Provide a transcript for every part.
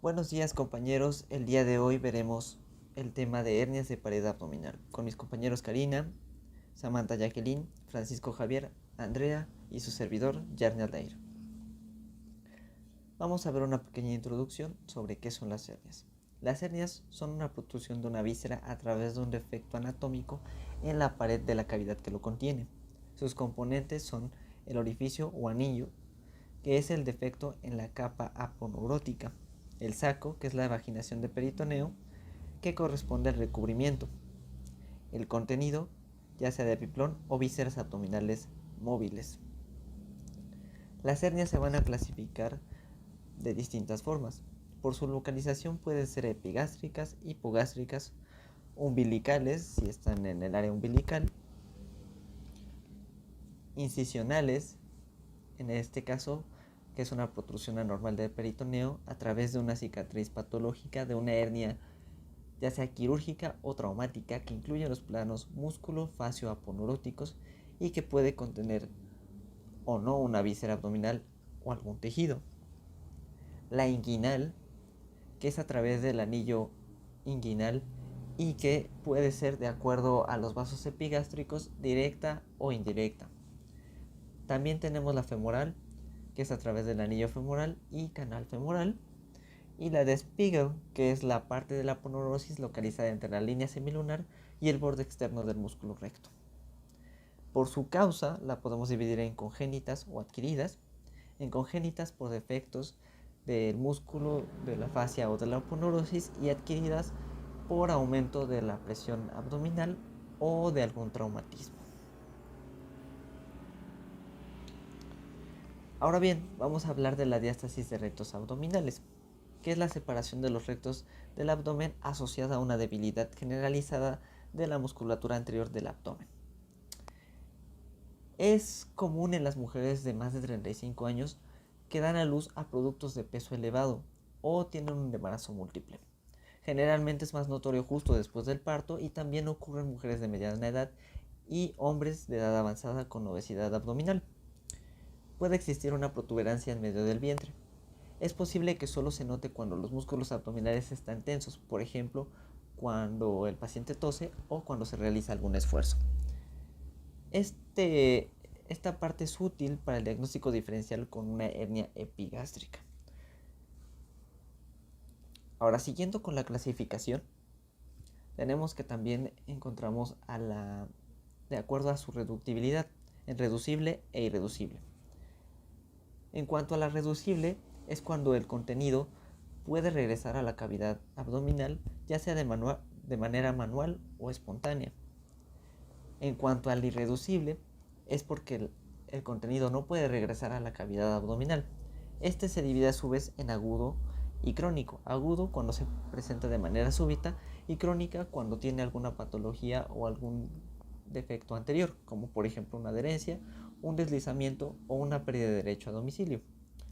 Buenos días compañeros, el día de hoy veremos el tema de hernias de pared abdominal con mis compañeros Karina, Samantha Jacqueline, Francisco Javier, Andrea y su servidor Yarni Aldair. Vamos a ver una pequeña introducción sobre qué son las hernias. Las hernias son una protrusión de una víscera a través de un defecto anatómico en la pared de la cavidad que lo contiene. Sus componentes son el orificio o anillo, que es el defecto en la capa aponeurótica, el saco, que es la vaginación de peritoneo, que corresponde al recubrimiento, el contenido, ya sea de epiplón o vísceras abdominales móviles. Las hernias se van a clasificar de distintas formas. Por su localización pueden ser epigástricas, hipogástricas, umbilicales, si están en el área umbilical, incisionales, en este caso, que es una protrusión anormal del peritoneo a través de una cicatriz patológica de una hernia, ya sea quirúrgica o traumática, que incluye los planos músculo-fascio-aponeuróticos y que puede contener o no una víscera abdominal o algún tejido. La inguinal, que es a través del anillo inguinal y que puede ser de acuerdo a los vasos epigástricos, directa o indirecta. También tenemos la femoral, que es a través del anillo femoral y canal femoral, y la de Spiegel, que es la parte de la aponeurosis localizada entre la línea semilunar y el borde externo del músculo recto. Por su causa la podemos dividir en congénitas o adquiridas. En congénitas por defectos del músculo de la fascia o de la aponeurosis, y adquiridas por aumento de la presión abdominal o de algún traumatismo. Ahora bien, vamos a hablar de la diástasis de rectos abdominales, que es la separación de los rectos del abdomen asociada a una debilidad generalizada de la musculatura anterior del abdomen. Es común en las mujeres de más de 35 años que dan a luz a productos de peso elevado o tienen un embarazo múltiple. Generalmente es más notorio justo después del parto, y también ocurre en mujeres de mediana edad y hombres de edad avanzada con obesidad abdominal. Puede existir una protuberancia en medio del vientre. Es posible que solo se note cuando los músculos abdominales están tensos, por ejemplo, cuando el paciente tose o cuando se realiza algún esfuerzo. Esta parte es útil para el diagnóstico diferencial con una hernia epigástrica. Ahora, siguiendo con la clasificación, tenemos que también encontramos de acuerdo a su reductibilidad, en reducible e irreducible. En cuanto a la reducible, es cuando el contenido puede regresar a la cavidad abdominal, ya sea de manera manual o espontánea. En cuanto al irreducible, es porque el contenido no puede regresar a la cavidad abdominal. Este se divide a su vez en agudo y crónico. Agudo cuando se presenta de manera súbita, y crónica cuando tiene alguna patología o algún defecto anterior, como por ejemplo una adherencia, un deslizamiento o una pérdida de derecho a domicilio.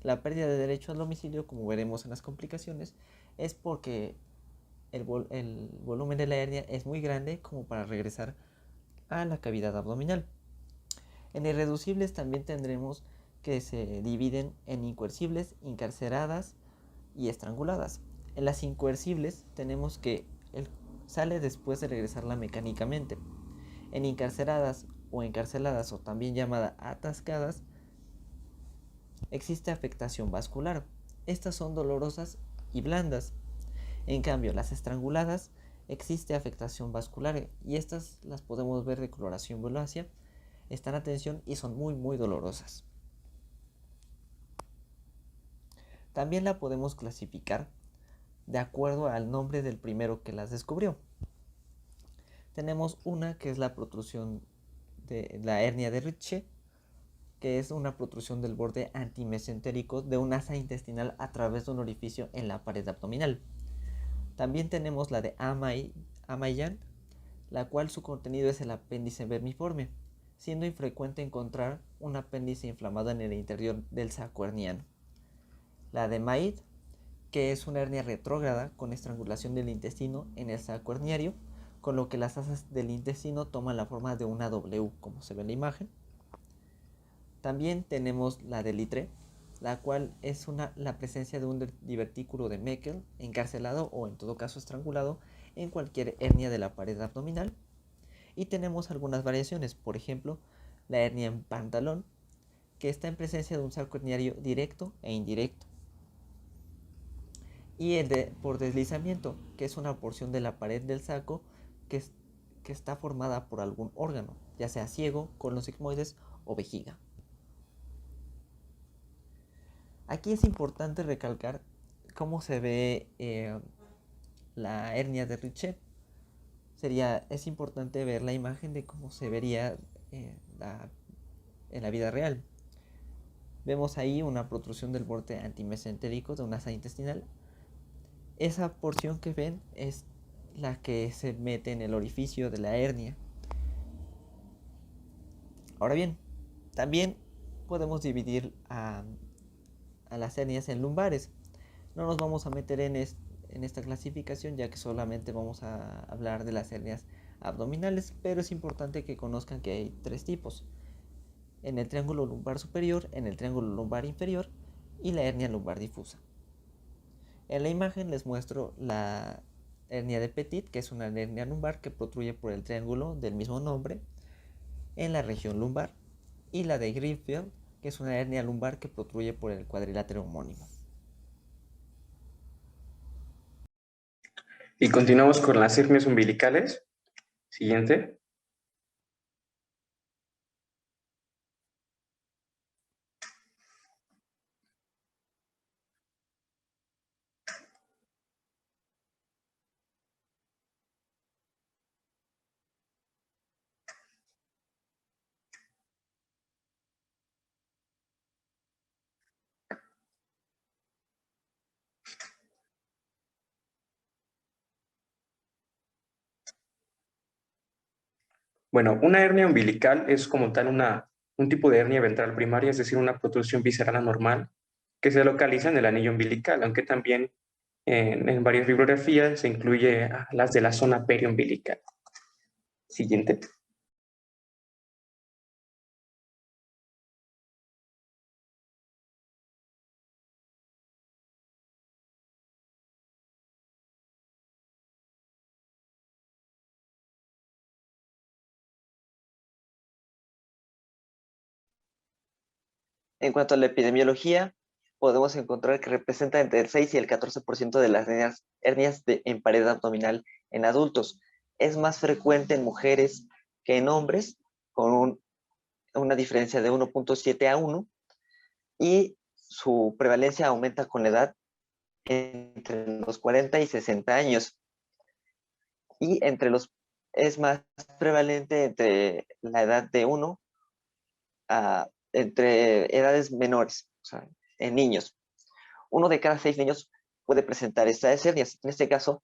La pérdida de derecho a domicilio, como veremos en las complicaciones, es porque el volumen de la hernia es muy grande como para regresar a la cavidad abdominal. En irreducibles también tendremos que se dividen en incoercibles, incarceradas y estranguladas. En las incoercibles tenemos que sale después de regresarla mecánicamente. En incarceradas o encarceladas, o también llamadas atascadas, existe afectación vascular. Estas son dolorosas y blandas. En cambio, las estranguladas, existe afectación vascular, y estas las podemos ver de coloración violácea, están a tensión y son muy dolorosas. También la podemos clasificar de acuerdo al nombre del primero que las descubrió. Tenemos una que es la protrusión de la hernia de Ritchie, que es una protrusión del borde antimesentérico de un asa intestinal a través de un orificio en la pared abdominal. También tenemos la de Amaian, la cual su contenido es el apéndice vermiforme, siendo infrecuente encontrar un apéndice inflamado en el interior del saco herniano. La de Maid, que es una hernia retrógrada con estrangulación del intestino en el saco herniario, con lo que las asas del intestino toman la forma de una W, como se ve en la imagen. También tenemos la de Litre, la cual es la presencia de un divertículo de Meckel encarcelado o en todo caso estrangulado en cualquier hernia de la pared abdominal. Y tenemos algunas variaciones, por ejemplo, la hernia en pantalón, que está en presencia de un saco herniario directo e indirecto. Y por deslizamiento, que es una porción de la pared del saco que está formada por algún órgano, ya sea ciego, colon sigmoides o vejiga. Aquí es importante recalcar cómo se ve la hernia de Richet. Es importante ver la imagen de cómo se vería en la vida real. Vemos ahí una protrusión del borde antimesentérico de una asa intestinal. Esa porción que ven es la que se mete en el orificio de la hernia. Ahora bien, también podemos dividir a las hernias en lumbares. No nos vamos a meter en esta clasificación, ya que solamente vamos a hablar de las hernias abdominales, pero es importante que conozcan que hay tres tipos: en el triángulo lumbar superior, en el triángulo lumbar inferior y la hernia lumbar difusa. En la imagen les muestro la hernia de Petit, que es una hernia lumbar que protruye por el triángulo del mismo nombre en la región lumbar, y la de Greenfield, que es una hernia lumbar que protruye por el cuadrilátero homónimo. Y continuamos con las hernias umbilicales. Siguiente. Bueno, una hernia umbilical es como tal un tipo de hernia ventral primaria, es decir, una protrusión visceral anormal que se localiza en el anillo umbilical, aunque también en varias bibliografías se incluye a las de la zona periumbilical. Siguiente. En cuanto a la epidemiología, podemos encontrar que representa entre el 6 y el 14% de las hernias en pared abdominal en adultos. Es más frecuente en mujeres que en hombres, con una diferencia de 1.7 a 1, y su prevalencia aumenta con la edad entre los 40 y 60 años. Y es más prevalente entre la edad de 1 entre edades menores, o sea, en niños. 1 de cada 6 niños puede presentar estas hernias. En este caso,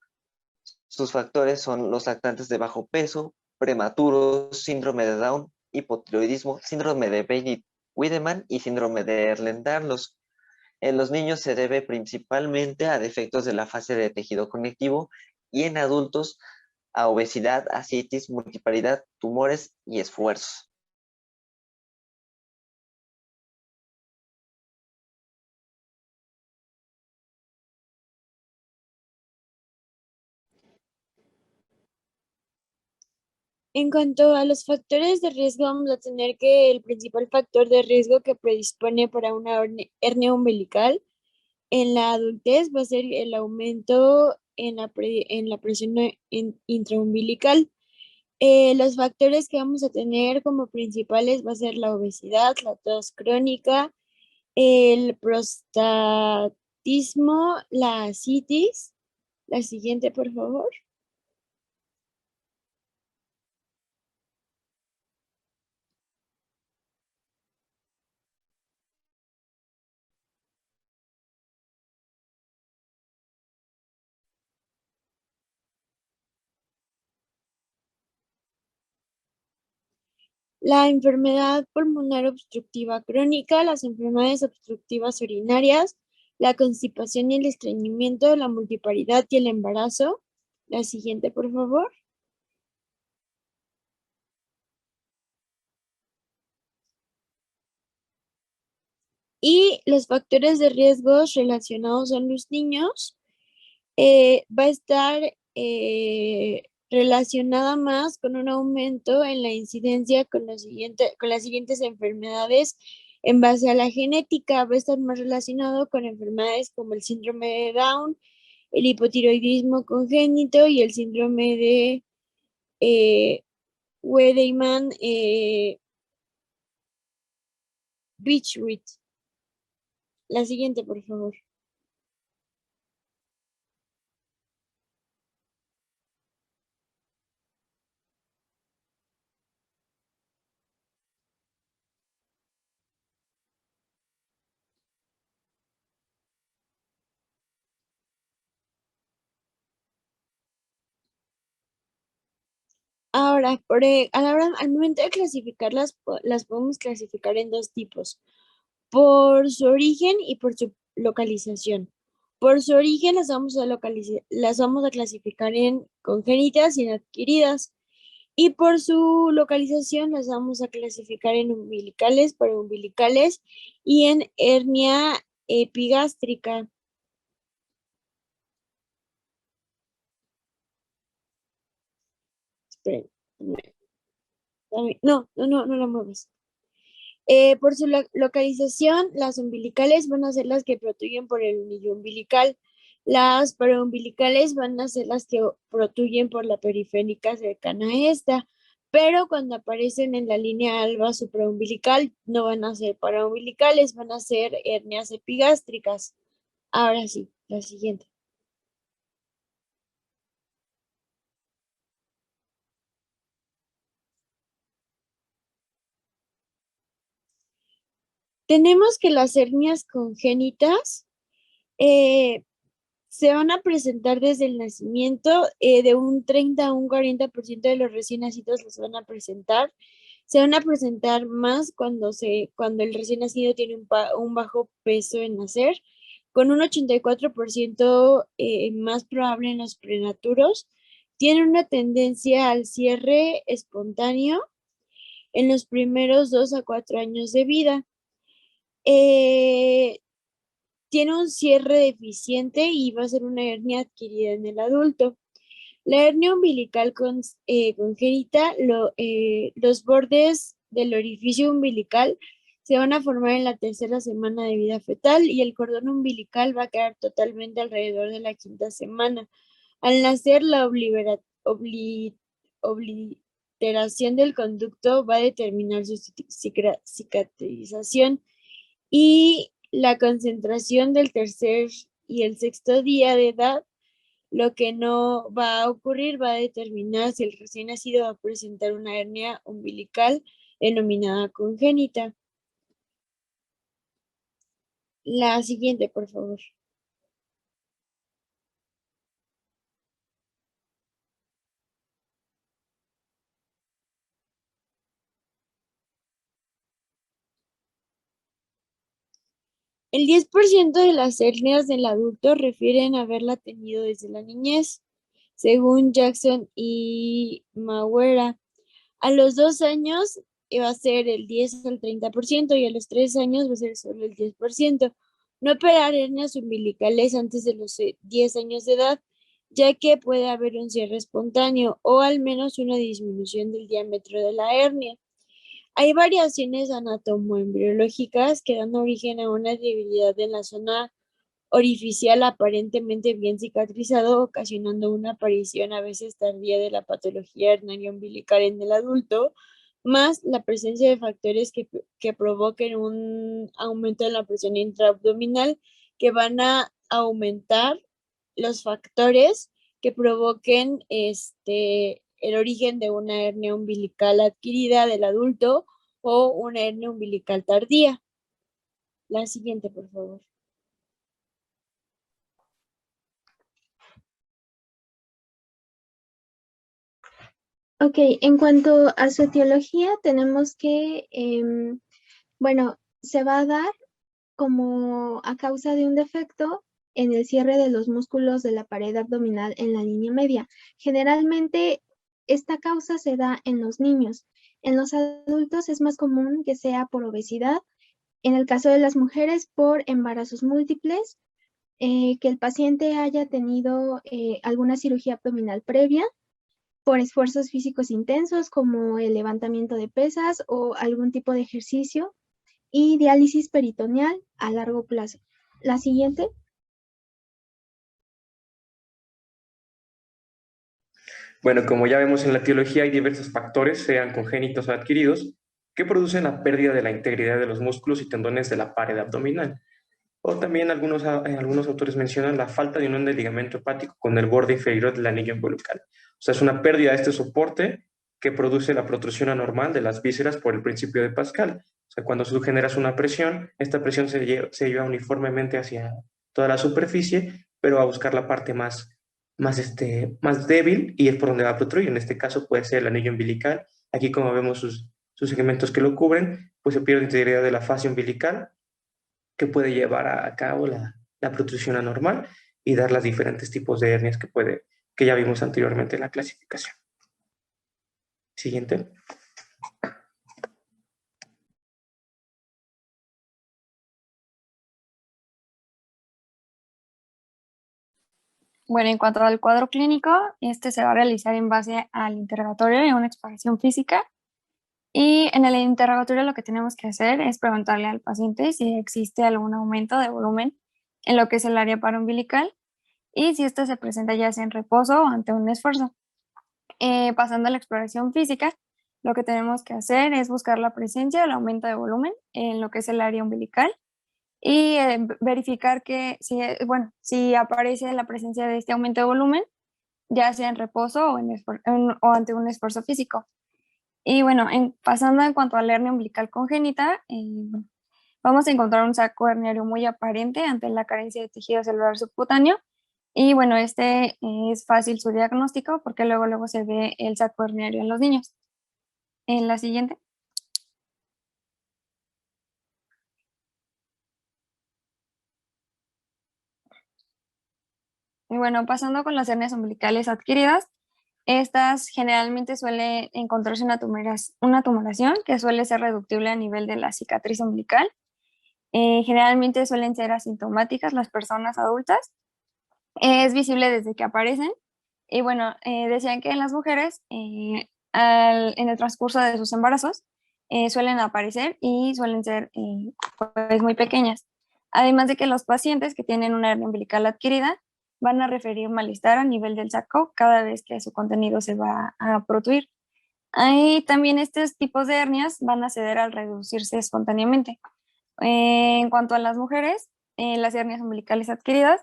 sus factores son los lactantes de bajo peso, prematuros, síndrome de Down, hipotiroidismo, síndrome de Bailey-Wiedemann y síndrome de Ehlers-Danlos. En los niños se debe principalmente a defectos de la fase de tejido conectivo, y en adultos a obesidad, ascitis, multiparidad, tumores y esfuerzos. En cuanto a los factores de riesgo, vamos a tener que el principal factor de riesgo que predispone para una hernia umbilical en la adultez va a ser el aumento en la presión intraumbilical. Los factores que vamos a tener como principales va a ser la obesidad, la tos crónica, el prostatismo, la ascitis. La siguiente, por favor. La enfermedad pulmonar obstructiva crónica, las enfermedades obstructivas urinarias, la constipación y el estreñimiento, la multiparidad y el embarazo. La siguiente, por favor. Y los factores de riesgos relacionados a los niños va a estar relacionada más con un aumento en la incidencia con las siguientes enfermedades en base a la genética. Va a estar más relacionado con enfermedades como el síndrome de Down, el hipotiroidismo congénito y el síndrome de Wiedemann Beechworth. La siguiente, por favor. Ahora, al momento de clasificarlas, las podemos clasificar en dos tipos, por su origen y por su localización. Por su origen las vamos a clasificar en congénitas y en adquiridas. Y por su localización las vamos a clasificar en umbilicales, paraumbilicales y en hernia epigástrica. Esperen, no la muevas. Por su localización, las umbilicales van a ser las que protruyen por el anillo umbilical. Las paraumbilicales van a ser las que protruyen por la periférica cercana a esta. Pero cuando aparecen en la línea alba supraumbilical, no van a ser paraumbilicales, van a ser hernias epigástricas. Ahora sí, la siguiente. Tenemos que las hernias congénitas se van a presentar desde el nacimiento, de un 30 a un 40% de los recién nacidos los van a presentar. Se van a presentar más cuando el recién nacido tiene un bajo peso en nacer, con un 84% más probable en los prematuros. Tiene una tendencia al cierre espontáneo en los primeros 2 a 4 años de vida. Tiene un cierre deficiente y va a ser una hernia adquirida en el adulto. La hernia umbilical congénita, los bordes del orificio umbilical se van a formar en la tercera semana de vida fetal y el cordón umbilical va a quedar totalmente alrededor de la quinta semana. Al nacer, la obliteración del conducto va a determinar su cicatrización y la concentración del tercer y el sexto día de edad. Lo que no va a ocurrir va a determinar si el recién nacido va a presentar una hernia umbilical denominada congénita. La siguiente, por favor. El 10% de las hernias del adulto refieren a haberla tenido desde la niñez, según Jackson y Mauera. A los 2 años va a ser el 10 al 30% y a los 3 años va a ser solo el 10%. No operar hernias umbilicales antes de los 10 años de edad, ya que puede haber un cierre espontáneo o al menos una disminución del diámetro de la hernia. Hay variaciones anatomoembriológicas que dan origen a una debilidad en la zona orificial aparentemente bien cicatrizado, ocasionando una aparición a veces tardía de la patología herniana umbilical en el adulto, más la presencia de factores que provoquen un aumento en la presión intraabdominal, que van a aumentar los factores que provoquen el origen de una hernia umbilical adquirida del adulto o una hernia umbilical tardía. La siguiente, por favor. Ok, en cuanto a su etiología, tenemos que, bueno, se va a dar como a causa de un defecto en el cierre de los músculos de la pared abdominal en la línea media. Generalmente, esta causa se da en los niños. En los adultos es más común que sea por obesidad En el caso de las mujeres, por embarazos múltiples, que el paciente haya tenido alguna cirugía abdominal previa, por esfuerzos físicos intensos como el levantamiento de pesas o algún tipo de ejercicio, y diálisis peritoneal a largo plazo. La siguiente. Bueno, como ya vemos en la etiología, hay diversos factores, sean congénitos o adquiridos, que producen la pérdida de la integridad de los músculos y tendones de la pared abdominal. O también algunos autores mencionan la falta de unión del ligamento hepático con el borde inferior del anillo umbilical. O sea, es una pérdida de este soporte que produce la protrusión anormal de las vísceras por el principio de Pascal. O sea, cuando tú generas una presión, esta presión se lleva uniformemente hacia toda la superficie, pero va a buscar la parte más débil y es por donde va a protruir. En este caso puede ser el anillo umbilical. Aquí, como vemos sus segmentos que lo cubren, pues se pierde integridad de la fascia umbilical, que puede llevar a cabo la protrusión anormal y dar los diferentes tipos de hernias que ya vimos anteriormente en la clasificación. Siguiente. Bueno, en cuanto al cuadro clínico, este se va a realizar en base al interrogatorio y a una exploración física. Y en el interrogatorio lo que tenemos que hacer es preguntarle al paciente si existe algún aumento de volumen en lo que es el área paraumbilical y si ésta se presenta ya sea en reposo o ante un esfuerzo. Pasando a la exploración física, lo que tenemos que hacer es buscar la presencia del aumento de volumen en lo que es el área umbilical y verificar que si aparece la presencia de este aumento de volumen, ya sea en reposo o ante un esfuerzo físico. Y bueno, pasando en cuanto a la hernia umbilical congénita, vamos a encontrar un saco herniario muy aparente ante la carencia de tejido celular subcutáneo. Y bueno, este es fácil su diagnóstico porque luego se ve el saco herniario en los niños. En la siguiente. Y bueno, pasando con las hernias umbilicales adquiridas, estas generalmente suele encontrarse una tumoración que suele ser reductible a nivel de la cicatriz umbilical. Generalmente suelen ser asintomáticas las personas adultas. Es visible desde que aparecen. Y bueno, decían que en las mujeres, en el transcurso de sus embarazos, suelen aparecer y suelen ser pues muy pequeñas. Además de que los pacientes que tienen una hernia umbilical adquirida van a referir malestar a nivel del saco cada vez que su contenido se va a protruir. Ahí también estos tipos de hernias van a ceder al reducirse espontáneamente. En cuanto a las mujeres, las hernias umbilicales adquiridas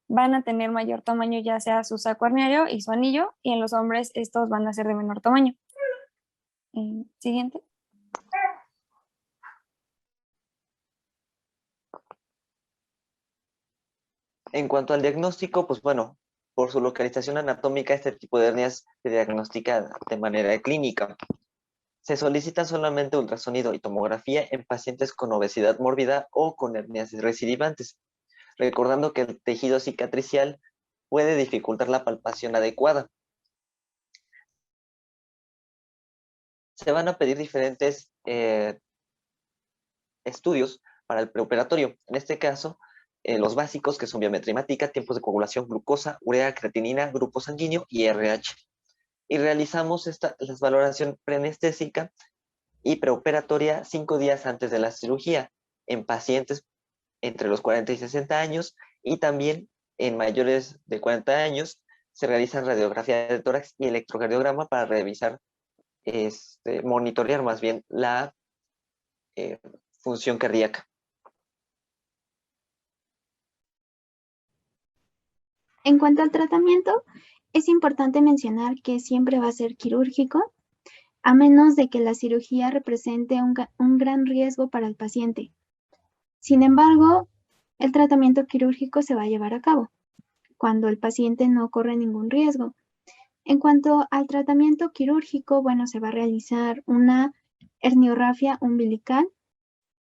van a tener mayor tamaño, ya sea su saco herniario y su anillo, y en los hombres estos van a ser de menor tamaño. Siguiente. En cuanto al diagnóstico, pues bueno, por su localización anatómica, este tipo de hernias se diagnostica de manera clínica. Se solicita solamente ultrasonido y tomografía en pacientes con obesidad mórbida o con hernias recidivantes, recordando que el tejido cicatricial puede dificultar la palpación adecuada. Se van a pedir diferentes estudios para el preoperatorio. En este caso, los básicos, que son biometría hemática, tiempos de coagulación, glucosa, urea, creatinina, grupo sanguíneo y RH. Y realizamos la valoración preanestésica y preoperatoria 5 días antes de la cirugía en pacientes entre los 40 y 60 años, y también en mayores de 40 años se realizan radiografía de tórax y electrocardiograma para revisar, monitorear más bien la función cardíaca. En cuanto al tratamiento, es importante mencionar que siempre va a ser quirúrgico, a menos de que la cirugía represente un gran riesgo para el paciente. Sin embargo, el tratamiento quirúrgico se va a llevar a cabo cuando el paciente no corre ningún riesgo. En cuanto al tratamiento quirúrgico, bueno, se va a realizar una herniorrafia umbilical,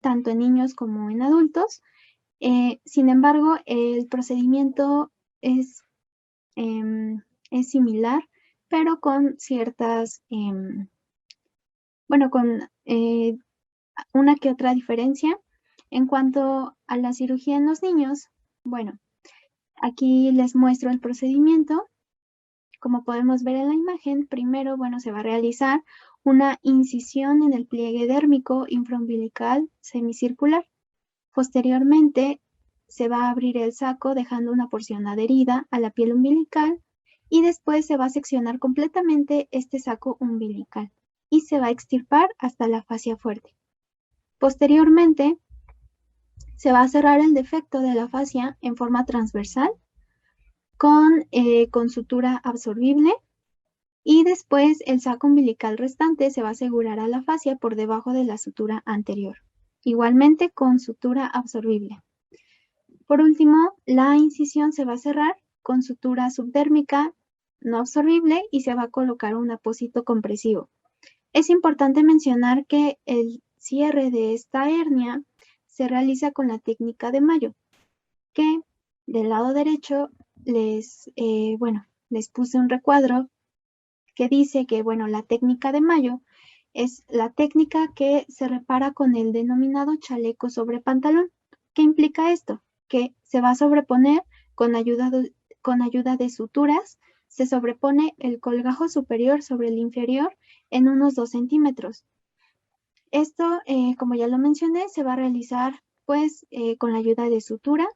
tanto en niños como en adultos. Sin embargo, el procedimiento es similar, pero con ciertas, con una que otra diferencia. En cuanto a la cirugía en los niños, bueno, aquí les muestro el procedimiento. Como podemos ver en la imagen, primero, bueno, se va a realizar una incisión en el pliegue dérmico infraumbilical semicircular. Posteriormente, se va a abrir el saco dejando una porción adherida a la piel umbilical y después se va a seccionar completamente este saco umbilical y se va a extirpar hasta la fascia fuerte. Posteriormente, se va a cerrar el defecto de la fascia en forma transversal con sutura absorbible y después el saco umbilical restante se va a asegurar a la fascia por debajo de la sutura anterior, igualmente con sutura absorbible. Por último, la incisión se va a cerrar con sutura subdérmica no absorbible y se va a colocar un apósito compresivo. Es importante mencionar que el cierre de esta hernia se realiza con la técnica de Mayo, que del lado derecho les puse un recuadro que dice que, la técnica de Mayo es la técnica que se repara con el denominado chaleco sobre pantalón. ¿Qué implica esto? Que se va a sobreponer con ayuda de suturas, se sobrepone el colgajo superior sobre el inferior en unos 2 centímetros. Esto, como ya lo mencioné, se va a realizar con la ayuda de sutura,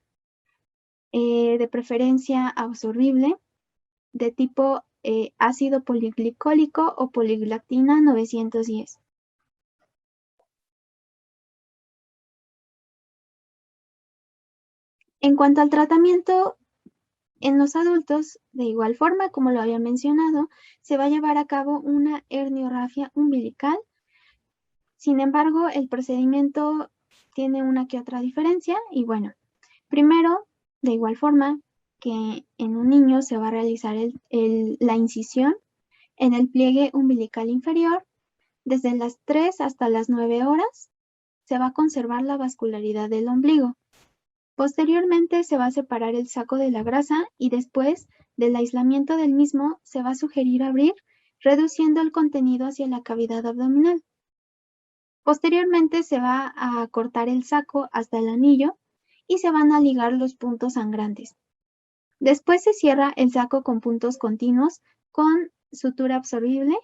de preferencia absorbible, de tipo ácido poliglicólico o poliglactina 910. En cuanto al tratamiento en los adultos, de igual forma, como lo había mencionado, se va a llevar a cabo una herniorrafia umbilical. Sin embargo, el procedimiento tiene una que otra diferencia y primero, de igual forma que en un niño se va a realizar la incisión en el pliegue umbilical inferior. Desde las 3 hasta las 9 horas se va a conservar la vascularidad del ombligo. Posteriormente se va a separar el saco de la grasa y después del aislamiento del mismo se va a sugerir abrir, reduciendo el contenido hacia la cavidad abdominal. Posteriormente se va a cortar el saco hasta el anillo y se van a ligar los puntos sangrantes. Después se cierra el saco con puntos continuos con sutura absorbible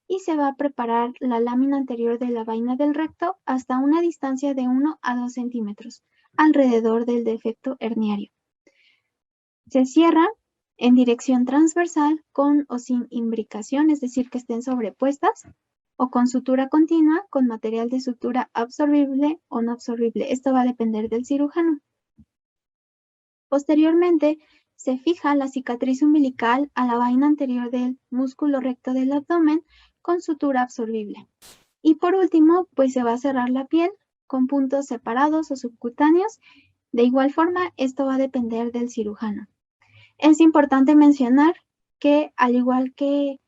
y se va a preparar la lámina anterior de la vaina del recto hasta una distancia de 1 a 2 centímetros alrededor del defecto herniario. Se cierra en dirección transversal con o sin imbricación, es decir, que estén sobrepuestas, o con sutura continua con material de sutura absorbible o no absorbible. Esto va a depender del cirujano. Posteriormente, se fija la cicatriz umbilical a la vaina anterior del músculo recto del abdomen con sutura absorbible. Y por último, se va a cerrar la piel con puntos separados o subcutáneos. De igual forma, esto va a depender del cirujano. Es importante mencionar que, al igual que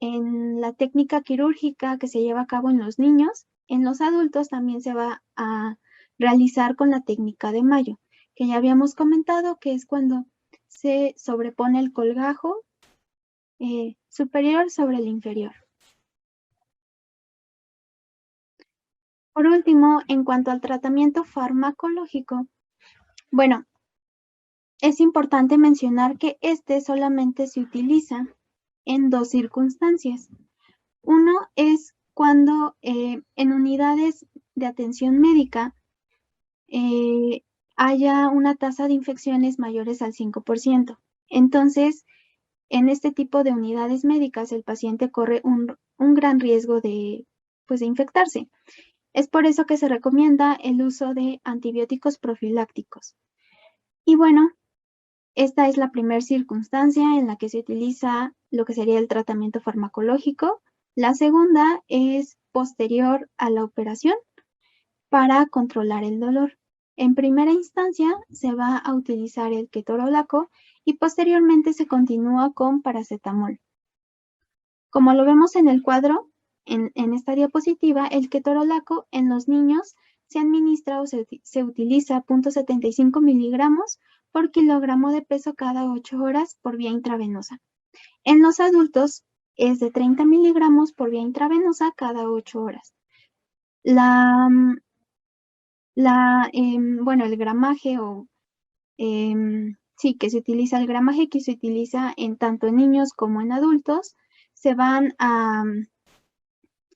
en la técnica quirúrgica que se lleva a cabo en los niños, en los adultos también se va a realizar con la técnica de Mayo, que ya habíamos comentado que es cuando se sobrepone el colgajo superior sobre el inferior. Por último, en cuanto al tratamiento farmacológico, es importante mencionar que este solamente se utiliza en 2 circunstancias. Uno es cuando en unidades de atención médica haya una tasa de infecciones mayores al 5%. Entonces, en este tipo de unidades médicas, el paciente corre un gran riesgo de infectarse. Es por eso que se recomienda el uso de antibióticos profilácticos. Y esta es la primera circunstancia en la que se utiliza lo que sería el tratamiento farmacológico. La segunda es posterior a la operación para controlar el dolor. En primera instancia se va a utilizar el ketorolaco y posteriormente se continúa con paracetamol. Como lo vemos en el cuadro, en esta diapositiva, el ketorolaco en los niños se administra o se utiliza 0.75 miligramos por kilogramo de peso cada 8 horas por vía intravenosa. En los adultos es de 30 miligramos por vía intravenosa cada 8 horas. Bueno, el gramaje sí, que se utiliza el gramaje que se utiliza en tanto en niños como en adultos, se van a,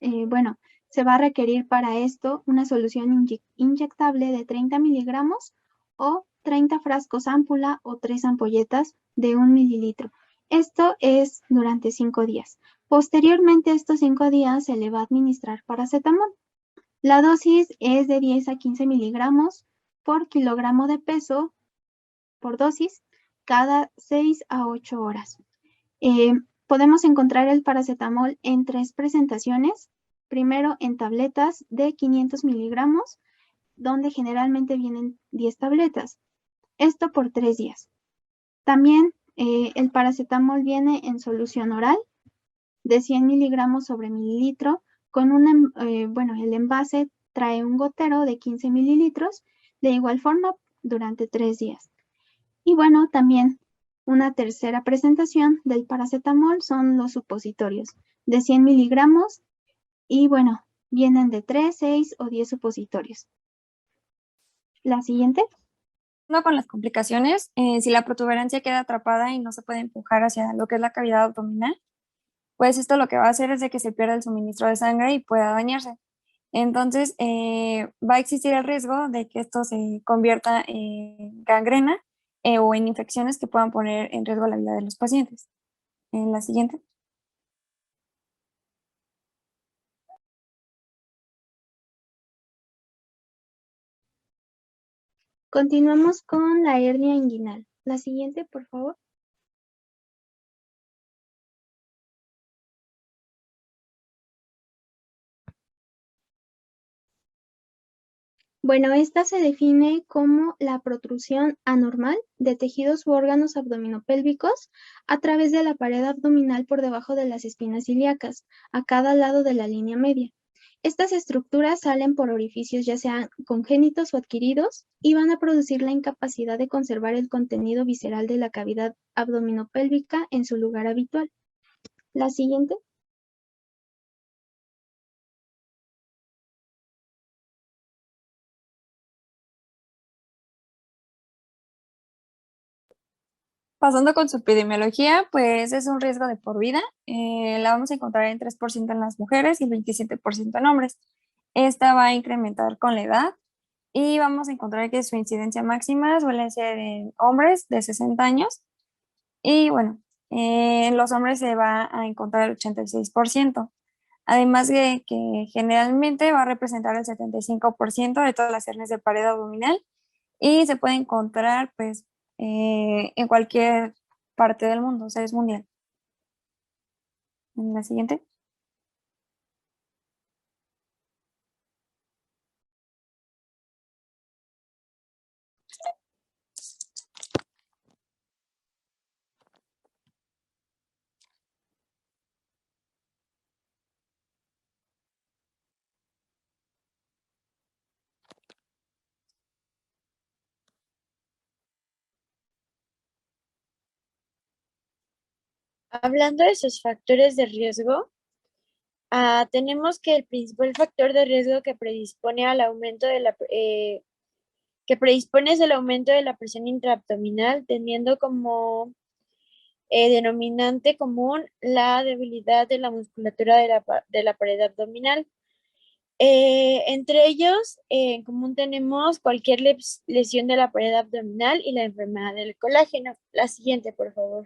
bueno, se va a requerir para esto una solución inyectable de 30 miligramos o 30 frascos ámpula o 3 ampolletas de 1 mililitro. Esto es durante 5 días. Posteriormente a estos 5 días se le va a administrar paracetamol. La dosis es de 10 a 15 miligramos por kilogramo de peso por dosis cada 6 a 8 horas. Podemos encontrar el paracetamol en 3 presentaciones. Primero en tabletas de 500 miligramos, donde generalmente vienen 10 tabletas. Esto por 3 días. También el paracetamol viene en solución oral de 100 miligramos sobre mililitro, con bueno, el envase trae un gotero de 15 mililitros, de igual forma durante 3 días. Y bueno, también una tercera presentación del paracetamol son los supositorios de 100 miligramos y bueno, vienen de 3, 6 o 10 supositorios. La siguiente. No con las complicaciones, si la protuberancia queda atrapada y no se puede empujar hacia lo que es la cavidad abdominal, pues esto lo que va a hacer es de que se pierda el suministro de sangre y pueda dañarse. Entonces, va a existir el riesgo de que esto se convierta en gangrena o en infecciones que puedan poner en riesgo la vida de los pacientes. En la siguiente. Continuamos con la hernia inguinal. La siguiente, por favor. Bueno, esta se define como la protrusión anormal de tejidos u órganos abdominopélvicos a través de la pared abdominal por debajo de las espinas ilíacas, a cada lado de la línea media. Estas estructuras salen por orificios ya sean congénitos o adquiridos y van a producir la incapacidad de conservar el contenido visceral de la cavidad abdominopélvica en su lugar habitual. La siguiente. Pasando con su epidemiología, pues es un riesgo de por vida. La vamos a encontrar en 3% en las mujeres y el 27% en hombres. Esta va a incrementar con la edad y vamos a encontrar que su incidencia máxima suele ser en hombres de 60 años y bueno, en los hombres se va a encontrar el 86%. Además de que generalmente va a representar el 75% de todas las hernias de pared abdominal y se puede encontrar pues en cualquier parte del mundo, o sea, es mundial. En la siguiente. Hablando de sus factores de riesgo, tenemos que el principal factor de riesgo que predispone al aumento de que predispone es el aumento de la presión intraabdominal, teniendo como denominante común la debilidad de la musculatura de la pared abdominal. Entre ellos, en común tenemos cualquier lesión de la pared abdominal y la enfermedad del colágeno. La siguiente, por favor.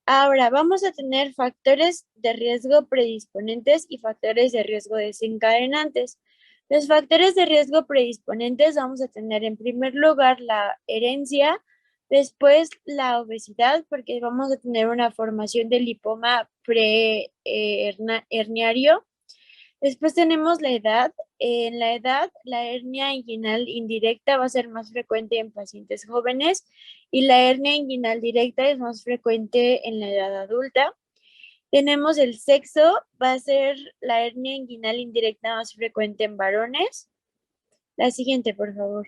Ahora vamos a tener factores de riesgo predisponentes y factores de riesgo desencadenantes. Los factores de riesgo predisponentes vamos a tener en primer lugar la herencia, después la obesidad, porque vamos a tener una formación de lipoma preherniario. Después tenemos la edad. En la edad, la hernia inguinal indirecta va a ser más frecuente en pacientes jóvenes y la hernia inguinal directa es más frecuente en la edad adulta. Tenemos el sexo, va a ser la hernia inguinal indirecta más frecuente en varones. La siguiente, por favor.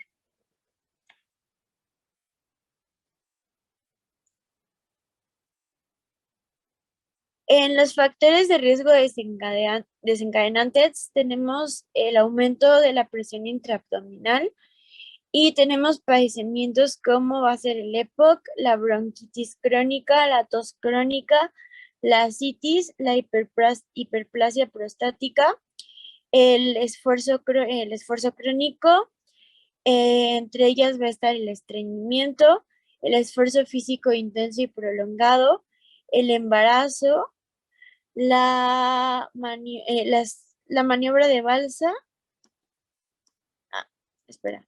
En los factores de riesgo desencadenantes tenemos el aumento de la presión intraabdominal y tenemos padecimientos como va a ser el EPOC, la bronquitis crónica, la tos crónica, la ascitis, la hiperplasia prostática, el esfuerzo crónico, entre ellas va a estar el estreñimiento, el esfuerzo físico intenso y prolongado, el embarazo, la maniobra de balsa. Espera.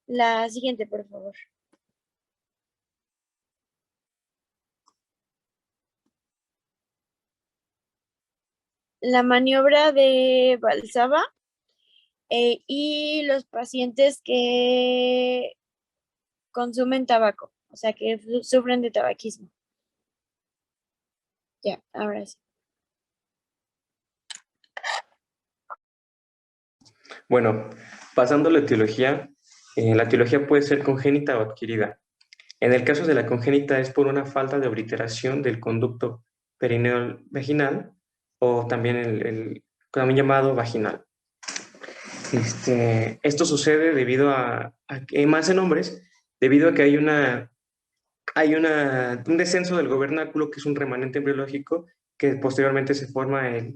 La siguiente, por favor. La maniobra de Valsalva y los pacientes que consumen tabaco, o sea, que sufren de tabaquismo. Ya, ahora sí. Bueno, pasando a la etiología puede ser congénita o adquirida. En el caso de la congénita es por una falta de obliteración del conducto perineal vaginal o también también llamado vaginal. Esto sucede debido a que, más en hombres, debido a que un descenso del gobernáculo, que es un remanente embriológico, que posteriormente forma el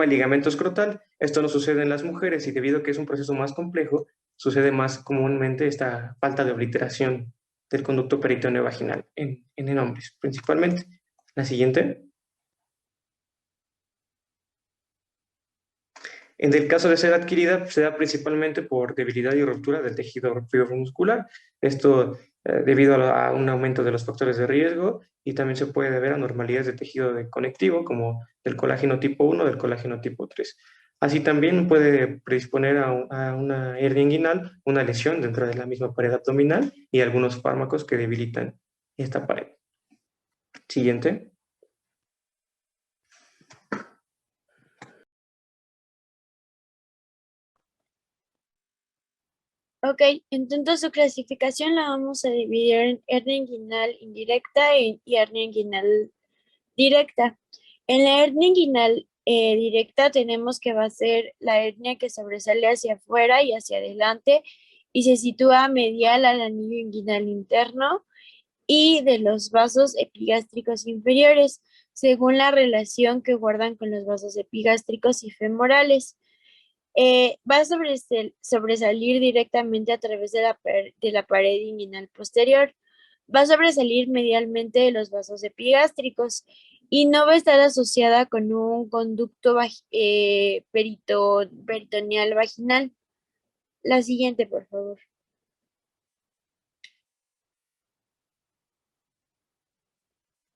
ligamento escrotal. Esto no sucede en las mujeres y debido a que es un proceso más complejo, sucede más comúnmente esta falta de obliteración del conducto peritoneo vaginal en hombres, principalmente. La siguiente. En el caso de ser adquirida, se da principalmente por debilidad y ruptura del tejido fibromuscular. Esto debido a un aumento de los factores de riesgo y también se puede deber a anormalidades de tejido conectivo como del colágeno tipo 1 o del colágeno tipo 3. Así también puede predisponer a una hernia inguinal, una lesión dentro de la misma pared abdominal y algunos fármacos que debilitan esta pared. Siguiente. Ok, entonces su clasificación la vamos a dividir en hernia inguinal indirecta y hernia inguinal directa. En la hernia inguinal directa tenemos que va a ser la hernia que sobresale hacia afuera y hacia adelante y se sitúa medial al anillo inguinal interno y de los vasos epigástricos inferiores, según la relación que guardan con los vasos epigástricos y femorales. Va a sobresalir directamente a través de la pared inguinal posterior. Va a sobresalir medialmente de los vasos epigástricos y no va a estar asociada con un conducto peritoneal vaginal. La siguiente, por favor.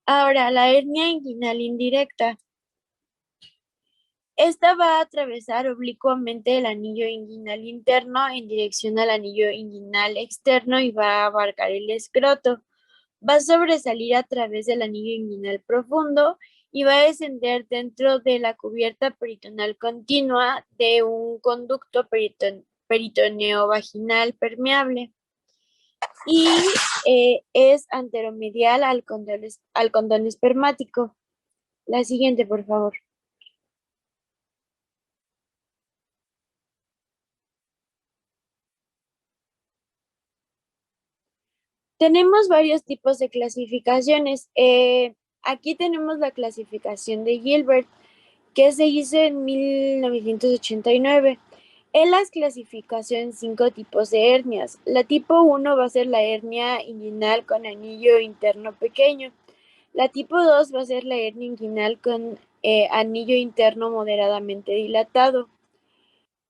Ahora, la hernia inguinal indirecta. Esta va a atravesar oblicuamente el anillo inguinal interno en dirección al anillo inguinal externo y va a abarcar el escroto. Va a sobresalir a través del anillo inguinal profundo y va a descender dentro de la cubierta peritoneal continua de un conducto peritoneo vaginal permeable. Y es anteromedial al condón espermático. La siguiente, por favor. Tenemos varios tipos de clasificaciones. Aquí tenemos la clasificación de Gilbert, que se hizo en 1989. Él las clasificación en 5 tipos de hernias. La tipo 1 va a ser la hernia inguinal con anillo interno pequeño. La tipo 2 va a ser la hernia inguinal con anillo interno moderadamente dilatado,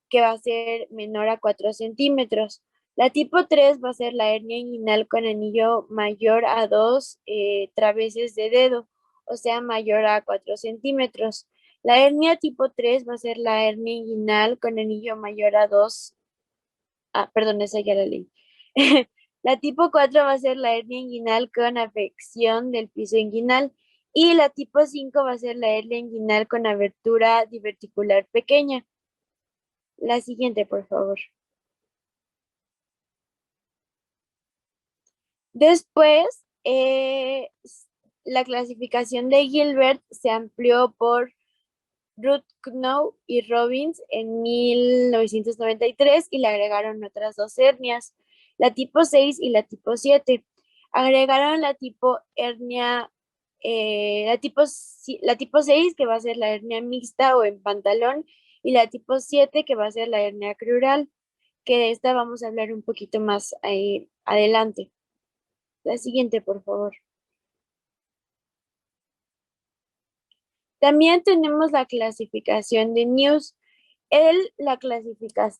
que va a ser menor a 4 centímetros. La tipo 3 va a ser la hernia inguinal con anillo mayor a 2 traveses de dedo, o sea, mayor a 4 centímetros. La hernia tipo 3 va a ser la hernia inguinal con anillo mayor a 2. Perdón, esa ya la leí. La tipo 4 va a ser la hernia inguinal con afección del piso inguinal. Y la tipo 5 va a ser la hernia inguinal con abertura diverticular pequeña. La siguiente, por favor. Después la clasificación de Gilbert se amplió por Rudknow y Robbins en 1993 y le agregaron otras dos hernias, la tipo 6 y la tipo 7. Agregaron la tipo hernia, la tipo 6 que va a ser la hernia mixta o en pantalón y la tipo 7 que va a ser la hernia crural, que de esta vamos a hablar un poquito más adelante. La siguiente, por favor. También tenemos la clasificación de News. La clasificó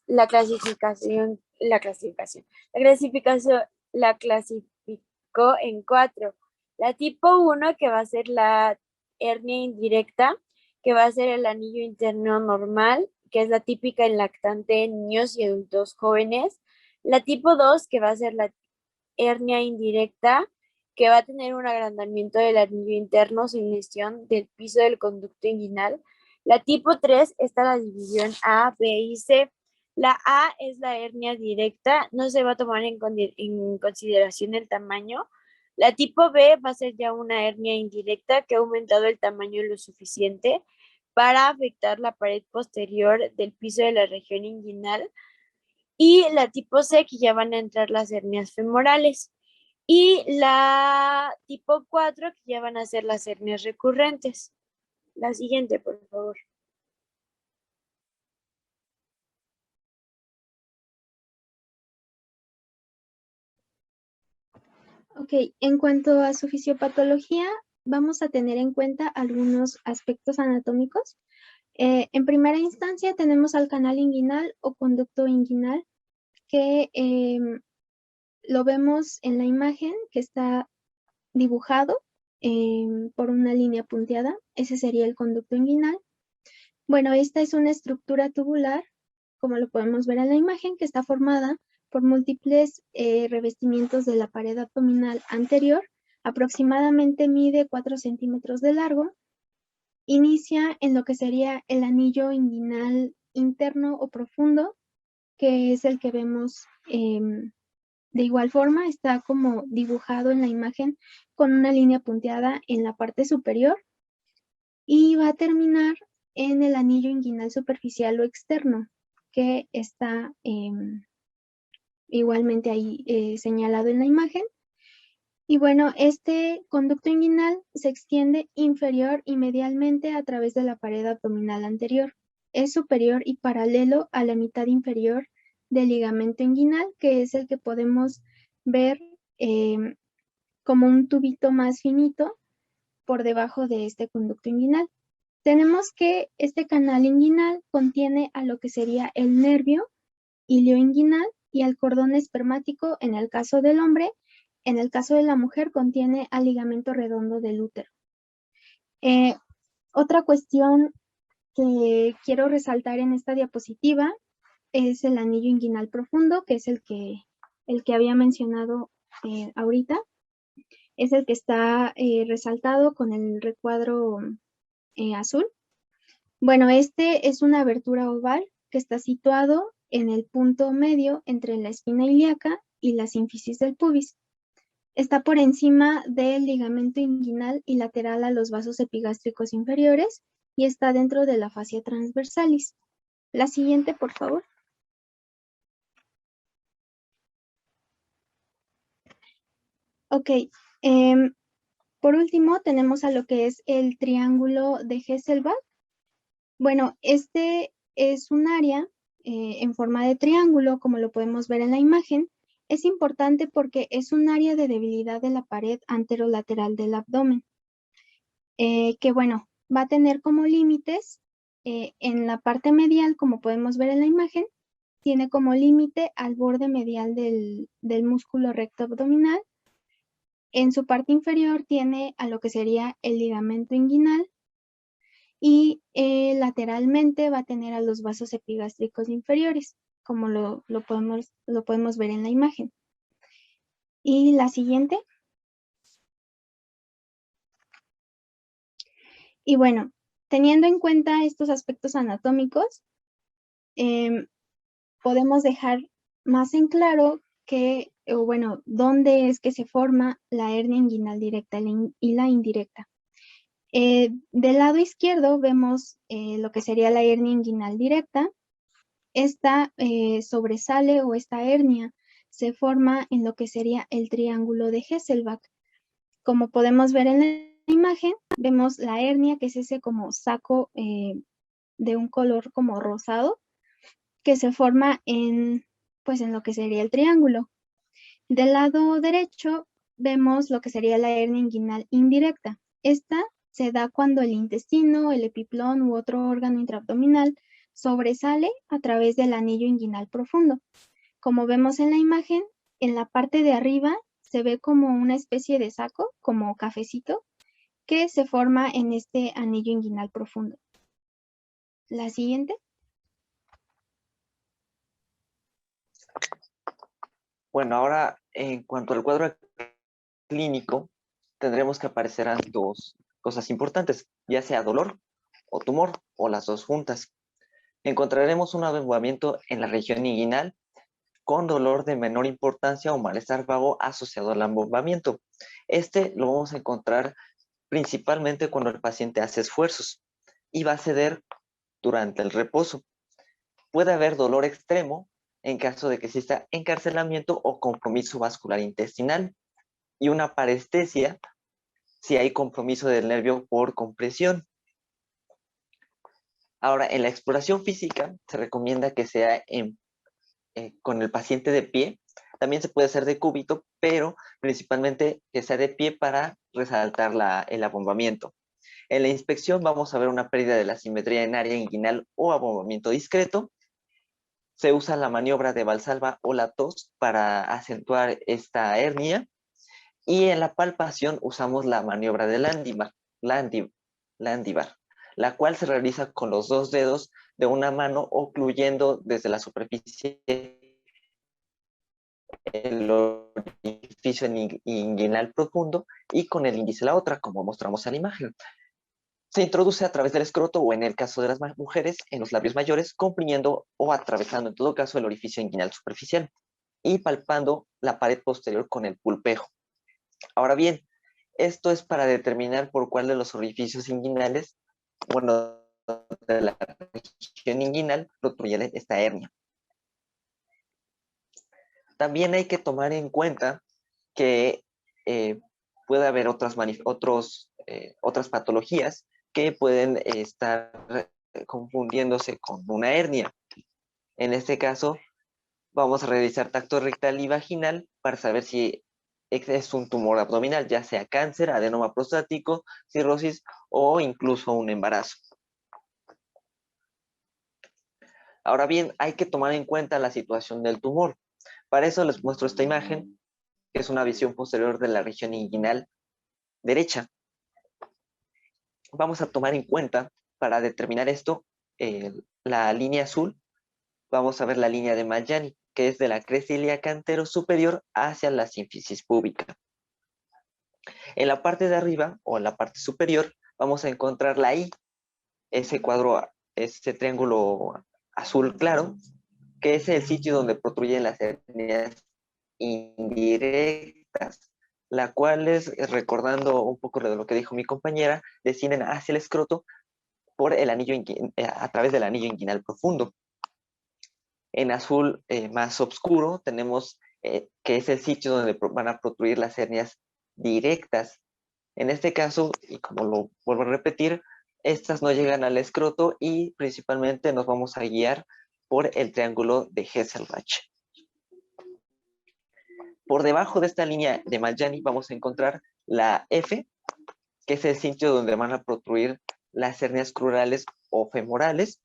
en 4. La tipo 1, que va a ser la hernia indirecta, que va a ser el anillo interno normal, que es la típica en lactante en niños y adultos jóvenes. La tipo 2, que va a ser la hernia indirecta, que va a tener un agrandamiento del anillo interno sin lesión del piso del conducto inguinal. La tipo 3 está la división A, B y C. La A es la hernia directa, no se va a tomar en consideración el tamaño. La tipo B va a ser ya una hernia indirecta que ha aumentado el tamaño lo suficiente para afectar la pared posterior del piso de la región inguinal. Y la tipo C, que ya van a entrar las hernias femorales. Y la tipo 4, que ya van a ser las hernias recurrentes. La siguiente, por favor. Ok, en cuanto a su fisiopatología, vamos a tener en cuenta algunos aspectos anatómicos. En primera instancia tenemos al canal inguinal o conducto inguinal, que lo vemos en la imagen que está dibujado por una línea punteada. Ese sería el conducto inguinal. Bueno, esta es una estructura tubular, como lo podemos ver en la imagen, que está formada por múltiples revestimientos de la pared abdominal anterior. Aproximadamente mide 4 centímetros de largo. Inicia en lo que sería el anillo inguinal interno o profundo, que es el que vemos de igual forma, está como dibujado en la imagen con una línea punteada en la parte superior y va a terminar en el anillo inguinal superficial o externo, que está igualmente ahí señalado en la imagen. Y bueno, este conducto inguinal se extiende inferior y medialmente a través de la pared abdominal anterior. Es superior y paralelo a la mitad inferior del ligamento inguinal, que es el que podemos ver como un tubito más finito por debajo de este conducto inguinal. Tenemos que este canal inguinal contiene a lo que sería el nervio ilioinguinal y al cordón espermático en el caso del hombre. En el caso de la mujer contiene al ligamento redondo del útero. Otra cuestión que quiero resaltar en esta diapositiva es el anillo inguinal profundo, que es el que había mencionado ahorita. Es el que está resaltado con el recuadro azul. Bueno, este es una abertura oval que está situado en el punto medio entre la espina ilíaca y la sínfisis del pubis. Está por encima del ligamento inguinal y lateral a los vasos epigástricos inferiores y está dentro de la fascia transversalis. La siguiente, por favor. Ok. Por último, tenemos a lo que es el triángulo de Hesselbach. Bueno, este es un área en forma de triángulo, como lo podemos ver en la imagen. Es importante porque es un área de debilidad de la pared anterolateral del abdomen, que bueno, va a tener como límites en la parte medial, como podemos ver en la imagen, tiene como límite al borde medial del músculo recto abdominal. En su parte inferior tiene a lo que sería el ligamento inguinal y lateralmente va a tener a los vasos epigástricos inferiores, como lo podemos ver en la imagen. Y la siguiente. Y bueno, teniendo en cuenta estos aspectos anatómicos, podemos dejar más en claro que o bueno, dónde es que se forma la hernia inguinal directa y la indirecta. Del lado izquierdo vemos lo que sería la hernia inguinal directa. Esta sobresale o esta hernia se forma en lo que sería el triángulo de Hesselbach. Como podemos ver en la imagen, vemos la hernia, que es ese como saco de un color como rosado, que se forma pues en lo que sería el triángulo. Del lado derecho vemos lo que sería la hernia inguinal indirecta. Esta se da cuando el intestino, el epiplón u otro órgano intraabdominal sobresale a través del anillo inguinal profundo. Como vemos en la imagen, en la parte de arriba se ve como una especie de saco, como cafecito, que se forma en este anillo inguinal profundo. La siguiente. Bueno, ahora en cuanto al cuadro clínico, tendremos que aparecerán dos cosas importantes, ya sea dolor o tumor o las dos juntas. Encontraremos un abombamiento en la región inguinal con dolor de menor importancia o malestar vago asociado al abombamiento. Este lo vamos a encontrar principalmente cuando el paciente hace esfuerzos y va a ceder durante el reposo. Puede haber dolor extremo en caso de que exista encarcelamiento o compromiso vascular intestinal y una parestesia si hay compromiso del nervio por compresión. Ahora, en la exploración física se recomienda que sea con el paciente de pie. También se puede hacer de cúbito, pero principalmente que sea de pie para resaltar el abombamiento. En la inspección vamos a ver una pérdida de la simetría en área inguinal o abombamiento discreto. Se usa la maniobra de Valsalva o la tos para acentuar esta hernia. Y en la palpación usamos la maniobra de Landivar, la cual se realiza con los dos dedos de una mano ocluyendo desde la superficie el orificio inguinal profundo y con el índice la otra, como mostramos en la imagen. Se introduce a través del escroto o en el caso de las mujeres en los labios mayores, comprimiendo o atravesando en todo caso el orificio inguinal superficial y palpando la pared posterior con el pulpejo. Ahora bien, esto es para determinar por cuál de los orificios inguinales, bueno, de la región inguinal, protruye esta hernia. También hay que tomar en cuenta que puede haber otras patologías que pueden estar confundiéndose con una hernia. En este caso, vamos a realizar tacto rectal y vaginal para saber si es un tumor abdominal, ya sea cáncer, adenoma prostático, cirrosis o incluso un embarazo. Ahora bien, hay que tomar en cuenta la situación del tumor. Para eso les muestro esta imagen, que es una visión posterior de la región inguinal derecha. Vamos a tomar en cuenta, para determinar esto, la línea azul. Vamos a ver la línea de Maggiani, que es de la cresta ilíaca antero superior hacia la sínfisis púbica. En la parte de arriba, o en la parte superior, vamos a encontrar la I, ese cuadro, ese triángulo azul claro, que es el sitio donde protruyen las hernias indirectas, la cual es, recordando un poco de lo que dijo mi compañera, descienden hacia el escroto por el anillo a través del anillo inguinal profundo. En azul más oscuro tenemos que es el sitio donde van a protruir las hernias directas. En este caso, y como lo vuelvo a repetir, estas no llegan al escroto y principalmente nos vamos a guiar por el triángulo de Hesselbach. Por debajo de esta línea de Maggiani vamos a encontrar la F, que es el sitio donde van a protruir las hernias crurales o femorales.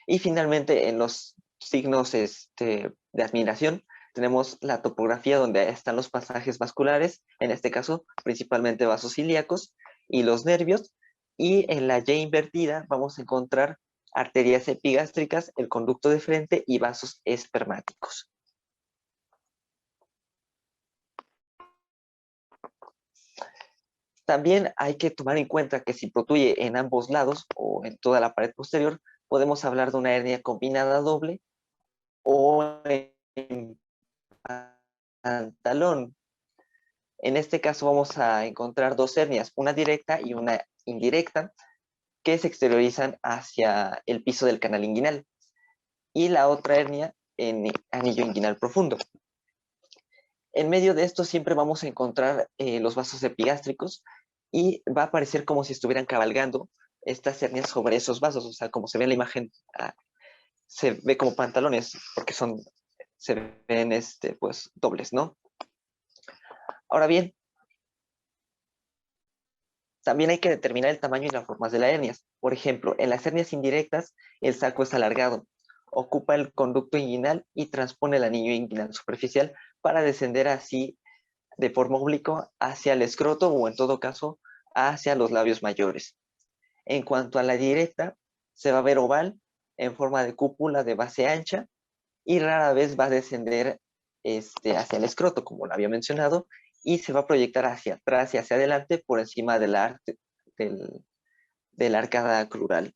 Y finalmente en los signos de admiración tenemos la topografía donde están los pasajes vasculares, en este caso principalmente vasos ilíacos y los nervios, y en la Y invertida vamos a encontrar arterias epigástricas, el conducto de frente y vasos espermáticos. También hay que tomar en cuenta que si protruye en ambos lados o en toda la pared posterior, podemos hablar de una hernia combinada doble o en pantalón. En este caso vamos a encontrar dos hernias, una directa y una indirecta, que se exteriorizan hacia el piso del canal inguinal, y la otra hernia en anillo inguinal profundo. En medio de esto siempre vamos a encontrar los vasos epigástricos, y va a parecer como si estuvieran cabalgando estas hernias sobre esos vasos, o sea, como se ve en la imagen, se ve como pantalones, porque se ven pues dobles, ¿no? Ahora bien, también hay que determinar el tamaño y las formas de las hernias. Por ejemplo, en las hernias indirectas, el saco es alargado, ocupa el conducto inguinal y transpone el anillo inguinal superficial para descender así de forma oblicua hacia el escroto, o en todo caso hacia los labios mayores. En cuanto a la directa, se va a ver oval en forma de cúpula de base ancha, y rara vez va a descender hacia el escroto, como lo había mencionado, y se va a proyectar hacia atrás y hacia adelante por encima de la arcada crural.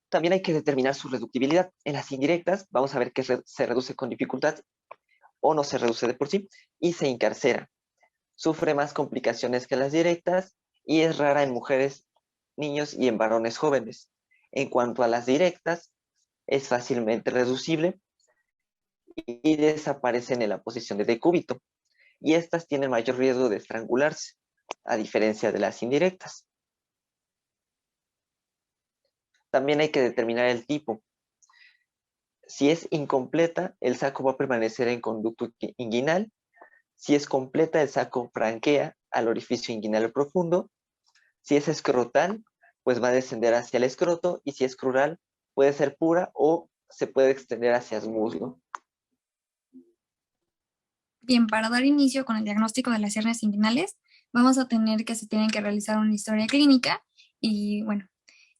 También hay que determinar su reductibilidad. En las indirectas vamos a ver que se reduce con dificultad o no se reduce de por sí, y se encarcera. Sufre más complicaciones que las directas y es rara en mujeres, niños y en varones jóvenes. En cuanto a las directas, es fácilmente reducible y desaparecen en la posición de decúbito, y estas tienen mayor riesgo de estrangularse, a diferencia de las indirectas. También hay que determinar el tipo. Si es incompleta, el saco va a permanecer en conducto inguinal. Si es completa, el saco franquea al orificio inguinal profundo. Si es escrotal, pues va a descender hacia el escroto, y si es crural, puede ser pura o se puede extender hacia el muslo. Bien, para dar inicio con el diagnóstico de las hernias inguinales, vamos a tener que se tienen que realizar una historia clínica, y bueno,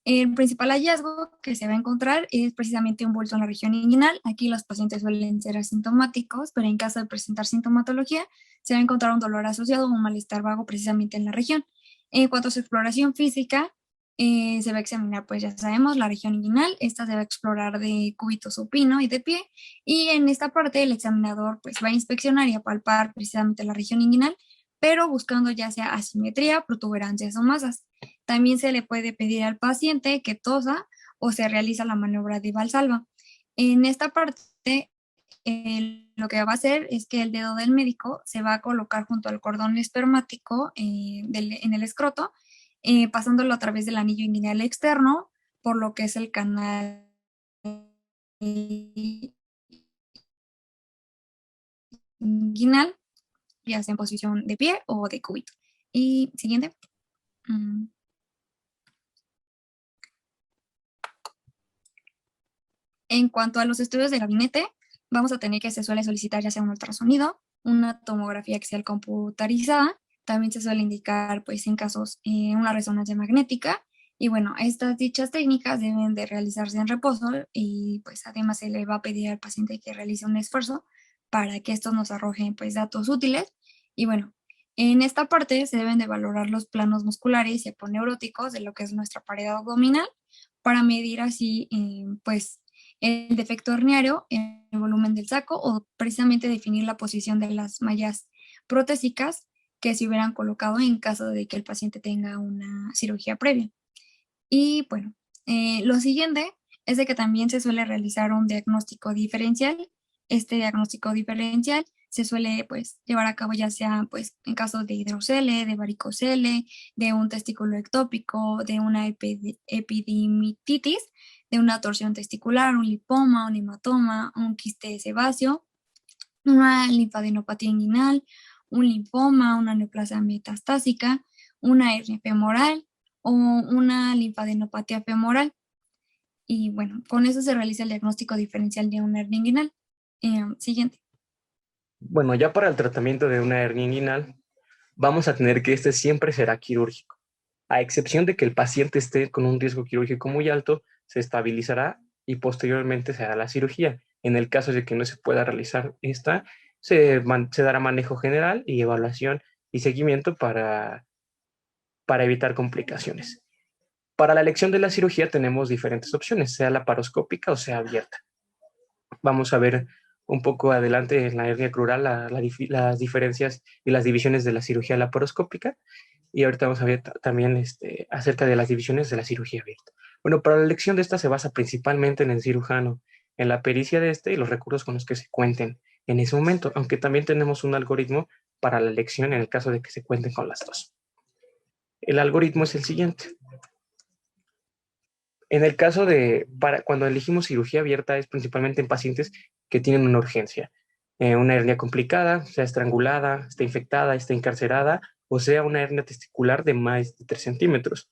el principal hallazgo que se va a encontrar es precisamente un bulto en la región inguinal. Aquí los pacientes suelen ser asintomáticos, pero en caso de presentar sintomatología, se va a encontrar un dolor asociado o un malestar vago precisamente en la región. En cuanto a su exploración física, se va a examinar, pues ya sabemos, la región inguinal. Esta se va a explorar de cúbito supino y de pie, y en esta parte el examinador pues va a inspeccionar y a palpar precisamente la región inguinal, pero buscando ya sea asimetría, protuberancias o masas. También se le puede pedir al paciente que tosa o se realiza la maniobra de Valsalva. En esta parte, lo que va a hacer es que el dedo del médico se va a colocar junto al cordón espermático en el escroto, pasándolo a través del anillo inguinal externo, por lo que es el canal inguinal, ya sea en posición de pie o de cúbito. Y siguiente. En cuanto a los estudios de gabinete, vamos a tener que se suele solicitar ya sea un ultrasonido, una tomografía axial computarizada, también se suele indicar, pues en casos, una resonancia magnética. Y bueno, estas dichas técnicas deben de realizarse en reposo, y pues además se le va a pedir al paciente que realice un esfuerzo para que estos nos arrojen pues datos útiles. Y bueno, en esta parte se deben de valorar los planos musculares y aponeuróticos de lo que es nuestra pared abdominal, para medir así pues el defecto herniario, el volumen del saco, o precisamente definir la posición de las mallas protésicas que se hubieran colocado en caso de que el paciente tenga una cirugía previa. Y bueno, lo siguiente es de que también se suele realizar un diagnóstico diferencial. Este diagnóstico diferencial se suele pues llevar a cabo ya sea pues en caso de hidrocele, de varicocele, de un testículo ectópico, de una epidimititis, de una torsión testicular, un lipoma, un hematoma, un quiste sebáceo, una linfadenopatía inguinal, un linfoma, una neoplasia metastásica, una hernia femoral o una linfadenopatía femoral. Y bueno, con eso se realiza el diagnóstico diferencial de una hernia inguinal. Siguiente. Bueno, ya para el tratamiento de una hernia inguinal, vamos a tener que este siempre será quirúrgico. A excepción de que el paciente esté con un riesgo quirúrgico muy alto, se estabilizará y posteriormente se hará la cirugía. En el caso de que no se pueda realizar esta, se dará manejo general y evaluación y seguimiento para evitar complicaciones. Para la elección de la cirugía tenemos diferentes opciones, sea laparoscópica o sea abierta. Vamos a ver un poco adelante en la hernia crural las diferencias y las divisiones de la cirugía laparoscópica, y ahorita vamos a ver también acerca de las divisiones de la cirugía abierta. Bueno, para la elección de esta se basa principalmente en el cirujano, en la pericia de y los recursos con los que se cuenten en ese momento, aunque también tenemos un algoritmo para la elección en el caso de que se cuenten con las dos. El algoritmo es el siguiente. En el caso cuando elegimos cirugía abierta es principalmente en pacientes que tienen una urgencia, una hernia complicada, sea estrangulada, está infectada, está encarcerada, o sea una hernia testicular de más de 3 centímetros.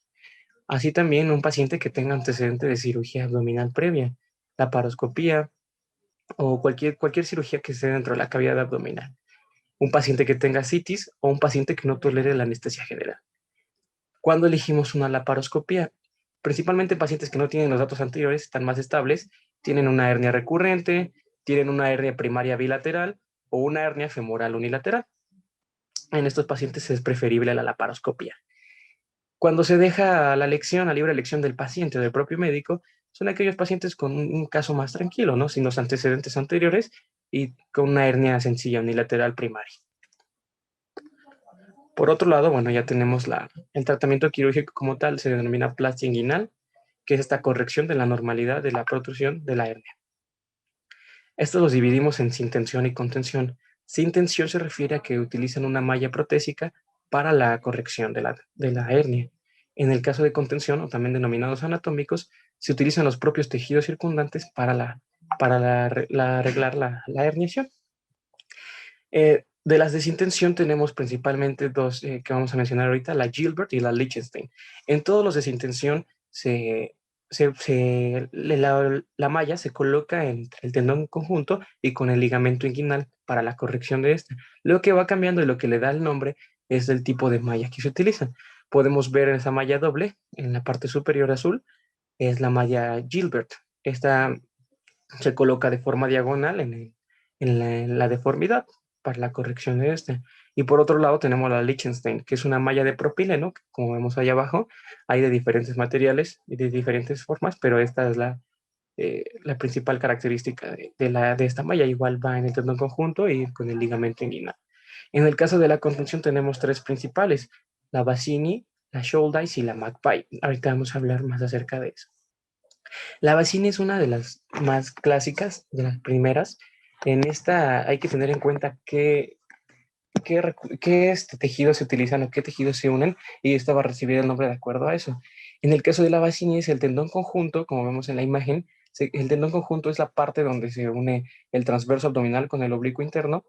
Así también un paciente que tenga antecedente de cirugía abdominal previa, laparoscopía o cualquier cirugía que esté dentro de la cavidad abdominal. Un paciente que tenga citis o un paciente que no tolere la anestesia general. Cuando elegimos una laparoscopía, principalmente pacientes que no tienen los datos anteriores, están más estables, tienen una hernia recurrente, tienen una hernia primaria bilateral o una hernia femoral unilateral. En estos pacientes es preferible la laparoscopía. Cuando se deja a la elección, a libre elección del paciente o del propio médico, son aquellos pacientes con un caso más tranquilo, ¿no? Sin los antecedentes anteriores y con una hernia sencilla unilateral primaria. Por otro lado, bueno, ya tenemos el tratamiento quirúrgico como tal, se denomina plastia inguinal, que es esta corrección de la normalidad de la protrusión de la hernia. Esto los dividimos en sin tensión y con tensión. Sin tensión se refiere a que utilizan una malla protésica para la corrección de la hernia. En el caso de contención, o también denominados anatómicos, se utilizan los propios tejidos circundantes para arreglar la herniación. De las de sin tensión tenemos principalmente dos que vamos a mencionar ahorita, la Gilbert y la Lichtenstein. En todos los de sin tensión la malla se coloca entre el tendón conjunto y con el ligamento inguinal para la corrección de este. Lo que va cambiando y lo que le da el nombre es el tipo de malla que se utiliza. Podemos ver esa malla doble en la parte superior azul, es la malla Gilbert. Esta se coloca de forma diagonal en la deformidad para la corrección de este. Y por otro lado tenemos la Lichtenstein, que es una malla de propileno, que como vemos ahí abajo, hay de diferentes materiales y de diferentes formas, pero esta es la principal característica de esta malla. Igual va en el tendón conjunto y con el ligamento inguinal. En el caso de la contención tenemos tres principales, la Bassini, la Shouldice y la McPie. Ahorita vamos a hablar más acerca de eso. La Bassini es una de las más clásicas, de las primeras. En esta hay que tener en cuenta qué tejidos se utilizan o qué tejidos se unen, y esta va a recibir el nombre de acuerdo a eso. En el caso de la Bassini es el tendón conjunto, como vemos en la imagen. El tendón conjunto es la parte donde se une el transverso abdominal con el oblicuo interno,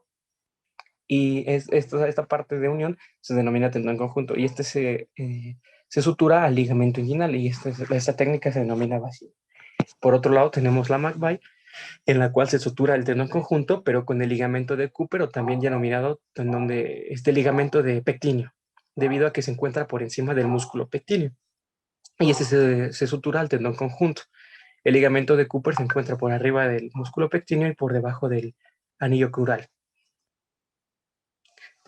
y esta parte de unión se denomina tendón conjunto, y se sutura al ligamento inguinal, y esta técnica se denomina Bassini. Por otro lado tenemos la McBride, en la cual se sutura el tendón conjunto, pero con el ligamento de Cooper, o también denominado tendón ligamento de pectíneo, debido a que se encuentra por encima del músculo pectíneo. Y se sutura al tendón conjunto. El ligamento de Cooper se encuentra por arriba del músculo pectíneo y por debajo del anillo crural.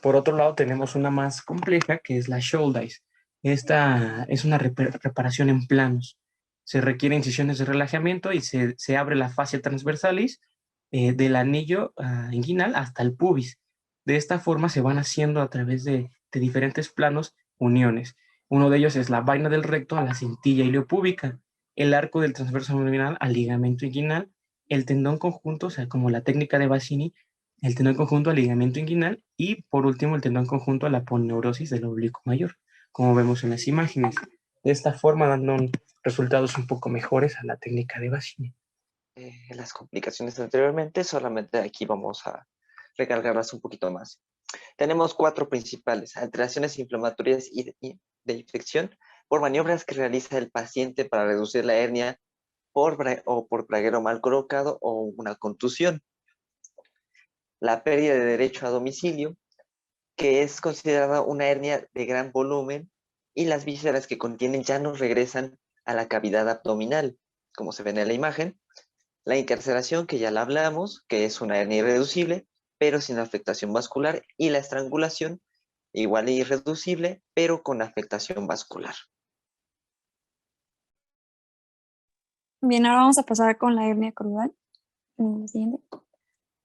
Por otro lado tenemos una más compleja, que es la Shouldice. Esta es una reparación en planos. Se requieren incisiones de relajamiento y se abre la fascia transversalis del anillo inguinal hasta el pubis. De esta forma se van haciendo a través de diferentes planos uniones. Uno de ellos es la vaina del recto a la cintilla iliopúbica, el arco del transverso abdominal al ligamento inguinal, el tendón conjunto, o sea, como la técnica de Bassini, el tendón conjunto al ligamento inguinal, y por último el tendón conjunto a la aponeurosis del oblicuo mayor, como vemos en las imágenes. De esta forma dando resultados un poco mejores a la técnica de Bassini. Las complicaciones anteriormente, solamente aquí vamos a recargarlas un poquito más. Tenemos 4 principales: alteraciones inflamatorias y de infección por maniobras que realiza el paciente para reducir la hernia por braguero mal colocado o una contusión. La pérdida de derecho a domicilio, que es considerada una hernia de gran volumen, y las vísceras que contienen ya no regresan a la cavidad abdominal, como se ve en la imagen. La incarceración, que ya la hablamos, que es una hernia irreducible, pero sin afectación vascular, y la estrangulación, igual irreducible, pero con afectación vascular. Bien, ahora vamos a pasar con la hernia caudal. La siguiente.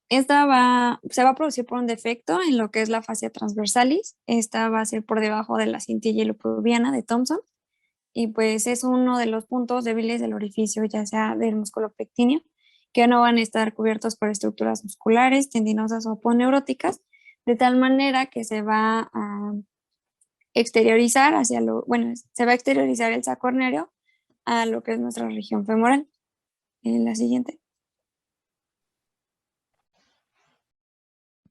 Se va a producir por un defecto en lo que es la fascia transversalis. Esta va a ser por debajo de la cintilla ilopubiana de Thomson. Y pues es uno de los puntos débiles del orificio, ya sea del músculo pectíneo, que no van a estar cubiertos por estructuras musculares, tendinosas o aponeuróticas, de tal manera que se va a exteriorizar se va a exteriorizar el saco hornéreo a lo que es nuestra región femoral. En la siguiente.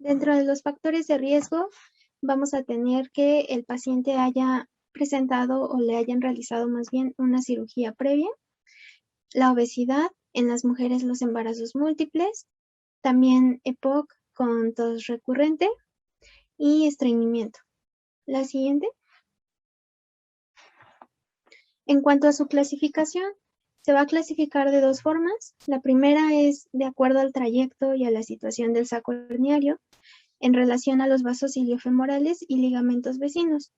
Dentro de los factores de riesgo, vamos a tener que el paciente haya presentado o le hayan realizado más bien una cirugía previa, la obesidad, en las mujeres los embarazos múltiples, también EPOC con tos recurrente y estreñimiento. La siguiente. En cuanto a su clasificación, se va a clasificar de dos formas. La primera es de acuerdo al trayecto y a la situación del saco herniario en relación a los vasos iliofemorales y ligamentos vecinos.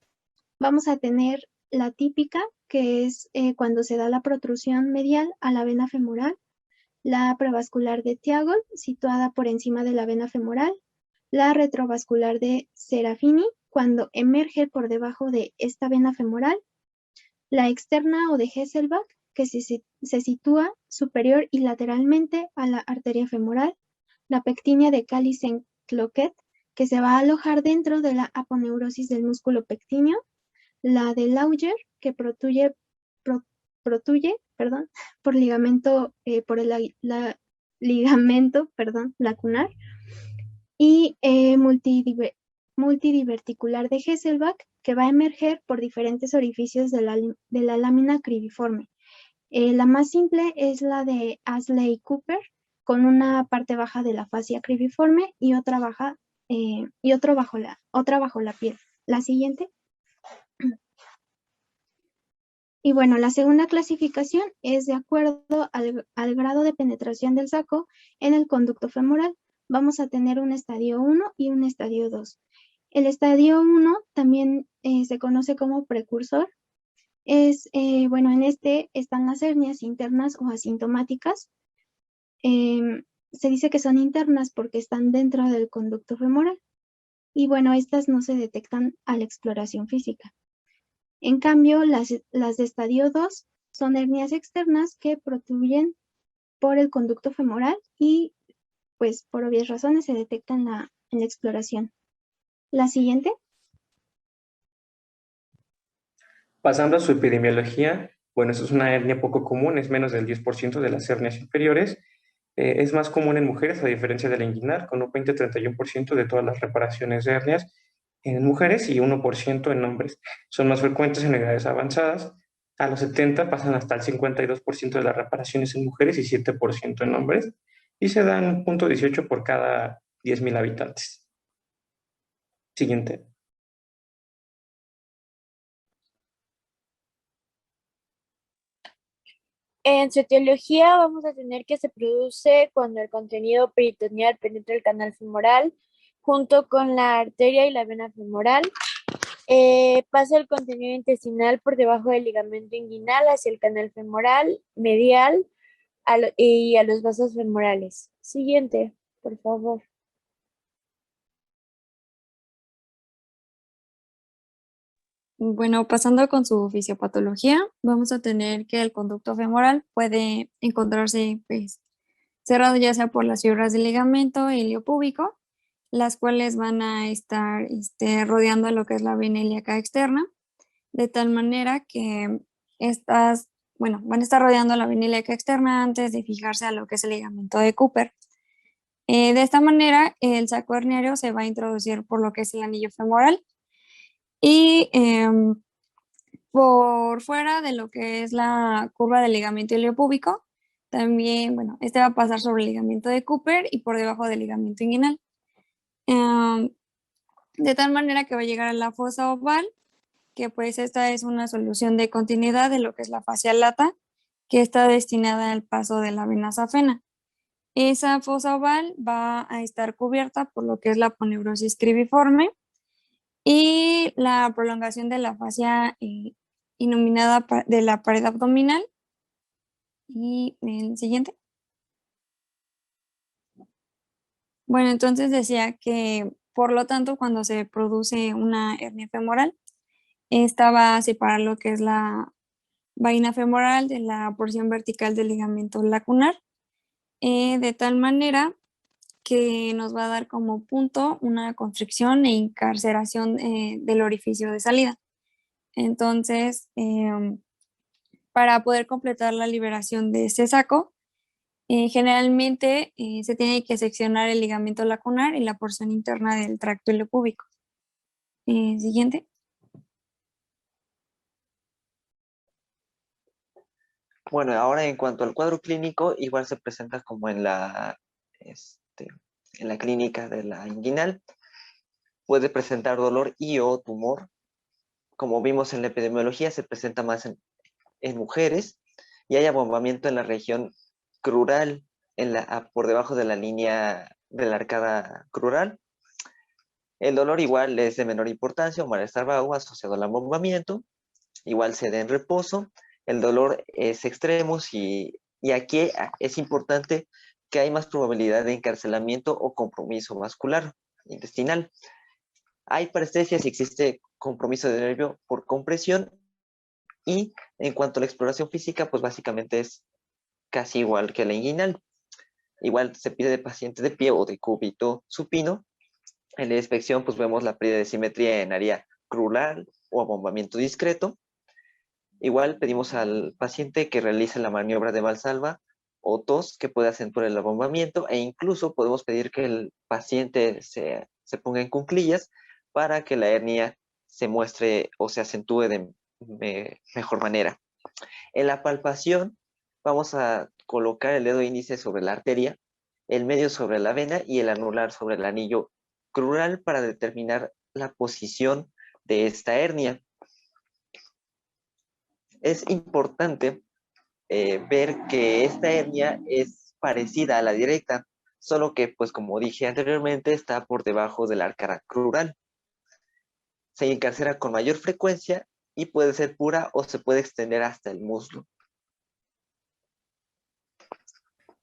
Vamos a tener la típica, que es cuando se da la protrusión medial a la vena femoral, la prevascular de Thiago, situada por encima de la vena femoral, la retrovascular de Serafini, cuando emerge por debajo de esta vena femoral, la externa o de Hesselbach, que se sitúa superior y lateralmente a la arteria femoral, la pectínea de Kalisen-Cloquet, que se va a alojar dentro de la aponeurosis del músculo pectíneo, la de Lauger, que protuye por ligamento, ligamento lacunar, y multidiverticular de Hesselbach, que va a emerger por diferentes orificios de la lámina cribiforme. La más simple es la de Astley Cooper, con una parte baja de la fascia cribiforme y otra bajo la piel. La siguiente. Y bueno, la segunda clasificación es de acuerdo al grado de penetración del saco en el conducto femoral. Vamos a tener un estadio 1 y un estadio 2. El estadio 1 también se conoce como precursor. En este están las hernias internas o asintomáticas. Se dice que son internas porque están dentro del conducto femoral. Y bueno, estas no se detectan a la exploración física. En cambio, las de estadio 2 son hernias externas que protruyen por el conducto femoral y, pues, por obvias razones se detectan en la exploración. La siguiente. Pasando a su epidemiología, bueno, eso es una hernia poco común, es menos del 10% de las hernias inferiores. Es más común en mujeres, a diferencia de la inguinal, con un 20-31% de todas las reparaciones de hernias en mujeres y 1% en hombres. Son más frecuentes en edades avanzadas. A los 70 pasan hasta el 52% de las reparaciones en mujeres y 7% en hombres, y se dan 0.18 por cada 10.000 habitantes. Siguiente. En su etiología vamos a tener que se produce cuando el contenido peritoneal penetra el canal femoral junto con la arteria y la vena femoral. Pasa el contenido intestinal por debajo del ligamento inguinal hacia el canal femoral, medial y a los vasos femorales. Siguiente, por favor. Bueno, pasando con su fisiopatología, vamos a tener que el conducto femoral puede encontrarse pues, cerrado ya sea por las fibras del ligamento iliopúbico, las cuales van a estar rodeando lo que es la vena ilíaca externa, de tal manera que van a estar rodeando la vena ilíaca externa antes de fijarse a lo que es el ligamento de Cooper. De esta manera, el saco herniario se va a introducir por lo que es el anillo femoral y por fuera de lo que es la curva del ligamento iliopúbico, también, este va a pasar sobre el ligamento de Cooper y por debajo del ligamento inguinal. De tal manera que va a llegar a la fosa oval, que pues esta es una solución de continuidad de lo que es la fascia lata, que está destinada al paso de la vena safena. Esa fosa oval va a estar cubierta por lo que es la aponeurosis cribiforme y la prolongación de la fascia iluminada de la pared abdominal Y el siguiente. Bueno, entonces decía que, por lo tanto, cuando se produce una hernia femoral, esta va a separar lo que es la vaina femoral de la porción vertical del ligamento lacunar, de tal manera que nos va a dar como punto una constricción e encarceración del orificio de salida. Entonces, para poder completar la liberación de este saco, generalmente se tiene que seccionar el ligamento lacunar y la porción interna del tracto ilopúbico. Siguiente. Bueno, ahora en cuanto al cuadro clínico, igual se presenta como en la clínica de la inguinal. Puede presentar dolor y o tumor. Como vimos en la epidemiología, se presenta más en mujeres y hay abombamiento en la región crural, por debajo de la línea de la arcada crural. El dolor igual es de menor importancia o malestar vago asociado al abombamiento. Igual se da en reposo. El dolor es extremo y aquí es importante que hay más probabilidad de encarcelamiento o compromiso vascular intestinal. Hay parestesia si existe compromiso de nervio por compresión. Y en cuanto a la exploración física, pues básicamente es casi igual que la inguinal. Igual se pide de paciente de pie o de cúbito supino. En la inspección, pues vemos la pérdida de simetría en área crural o abombamiento discreto. Igual pedimos al paciente que realice la maniobra de Valsalva o tos que pueda acentuar el abombamiento, e incluso podemos pedir que el paciente se ponga en cuclillas para que la hernia se muestre o se acentúe de mejor manera. En la palpación vamos a colocar el dedo índice sobre la arteria, el medio sobre la vena y el anular sobre el anillo crural para determinar la posición de esta hernia. Es importante ver que esta hernia es parecida a la directa, solo que, pues como dije anteriormente, está por debajo de la arcada crural. Se encarcera con mayor frecuencia y puede ser pura o se puede extender hasta el muslo.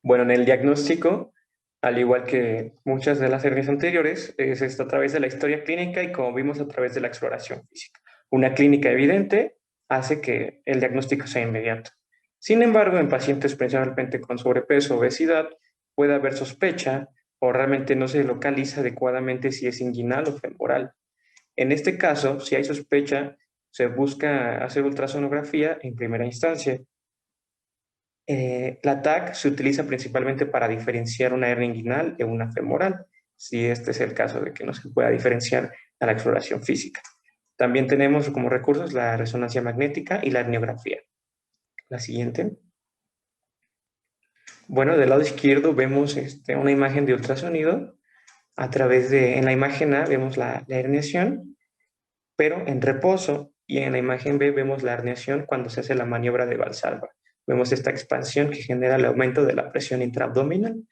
Bueno, en el diagnóstico, al igual que muchas de las hernias anteriores, es esto a través de la historia clínica y como vimos a través de la exploración física. Una clínica evidente hace que el diagnóstico sea inmediato. Sin embargo, en pacientes principalmente con sobrepeso o obesidad, puede haber sospecha o realmente no se localiza adecuadamente si es inguinal o femoral. En este caso, si hay sospecha, se busca hacer ultrasonografía en primera instancia. La TAC se utiliza principalmente para diferenciar una hernia inguinal de una femoral, si este es el caso de que no se pueda diferenciar a la exploración física. También tenemos como recursos la resonancia magnética y la herniografía. La siguiente. Bueno, del lado izquierdo vemos una imagen de ultrasonido. En la imagen A vemos la herniación, pero en reposo, y en la imagen B vemos la herniación cuando se hace la maniobra de Valsalva. Vemos esta expansión que genera el aumento de la presión intraabdominal.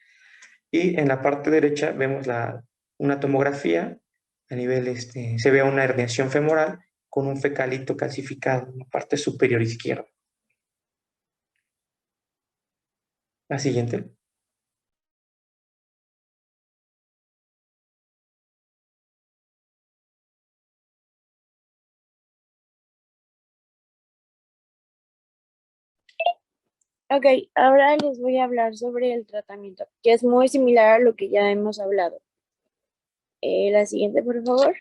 Y en la parte derecha vemos una tomografía a nivel, se ve una herniación femoral con un fecalito calcificado en la parte superior izquierda. La siguiente. Ok, ahora les voy a hablar sobre el tratamiento, que es muy similar a lo que ya hemos hablado. La siguiente, por favor.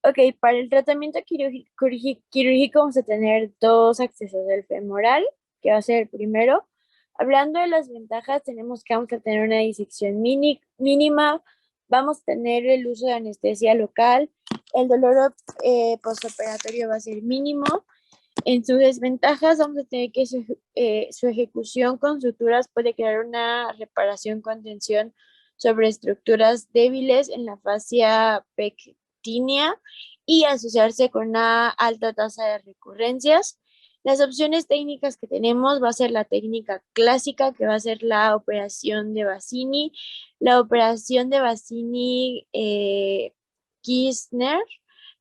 Ok, para el tratamiento quirúrgico vamos a tener dos accesos, el femoral, que va a ser el primero. Hablando de las ventajas, tenemos que vamos a tener una disección mínima, vamos a tener el uso de anestesia local, el dolor postoperatorio va a ser mínimo. En sus desventajas, vamos a tener que su ejecución con suturas puede crear una reparación con tensión sobre estructuras débiles en la fascia pectínea y asociarse con una alta tasa de recurrencias. Las opciones técnicas que tenemos va a ser la técnica clásica, que va a ser la operación de Bassini, la operación de Bassini-Kirchner,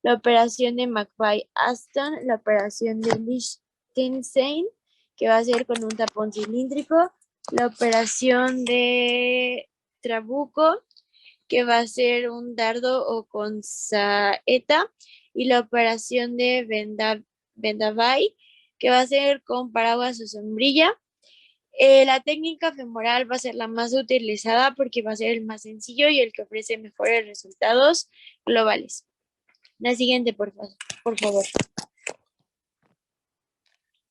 la operación de McVeigh-Aston, la operación de Lichtenstein que va a ser con un tapón cilíndrico, la operación de trabuco, que va a ser un dardo o con saeta, y la operación de vendaval, que va a ser con paraguas o sombrilla. La técnica femoral va a ser la más utilizada porque va a ser el más sencillo y el que ofrece mejores resultados globales. La siguiente, por favor.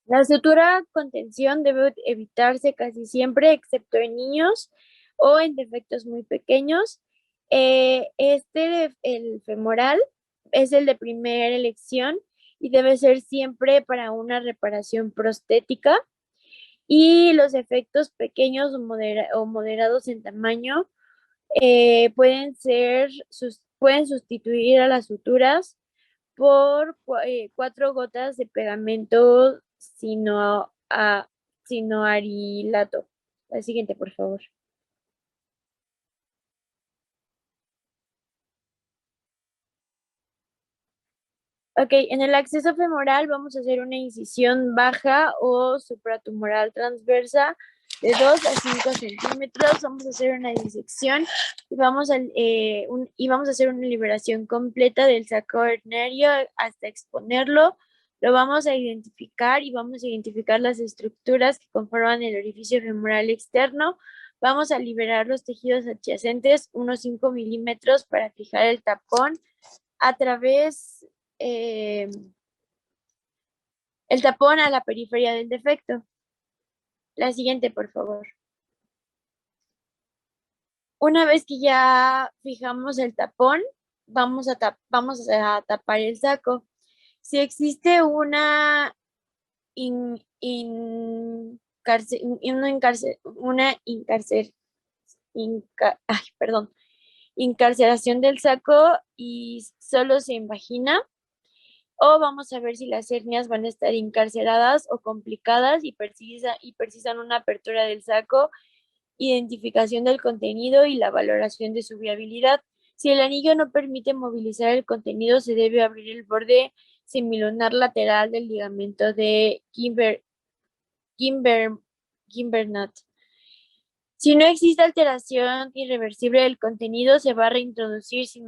La sutura contención debe evitarse casi siempre, excepto en niños o en defectos muy pequeños. El femoral, es el de primera elección y debe ser siempre para una reparación prostética. Y los efectos pequeños o moderados en tamaño pueden sustituir a las suturas por 4 gotas de pegamento sinoarilato. La siguiente, por favor. Ok, en el acceso femoral vamos a hacer una incisión baja o supratumoral transversa de 2 a 5 centímetros. Vamos a hacer una disección y vamos a hacer una liberación completa del saco hernario hasta exponerlo. Lo vamos a identificar y vamos a identificar las estructuras que conforman el orificio femoral externo. Vamos a liberar los tejidos adyacentes, unos 5 milímetros, para fijar el tapón a través el tapón a la periferia del defecto. La siguiente, por favor. Una vez que ya fijamos el tapón, vamos a tapar el saco. Si existe una incarceración del saco y solo se invagina, o vamos a ver si las hernias van a estar encarceradas o complicadas y precisan una apertura del saco, identificación del contenido y la valoración de su viabilidad. Si el anillo no permite movilizar el contenido, se debe abrir el borde semilunar lateral del ligamento de Gimbernat. Si no existe alteración irreversible del contenido, se va a reintroducir sin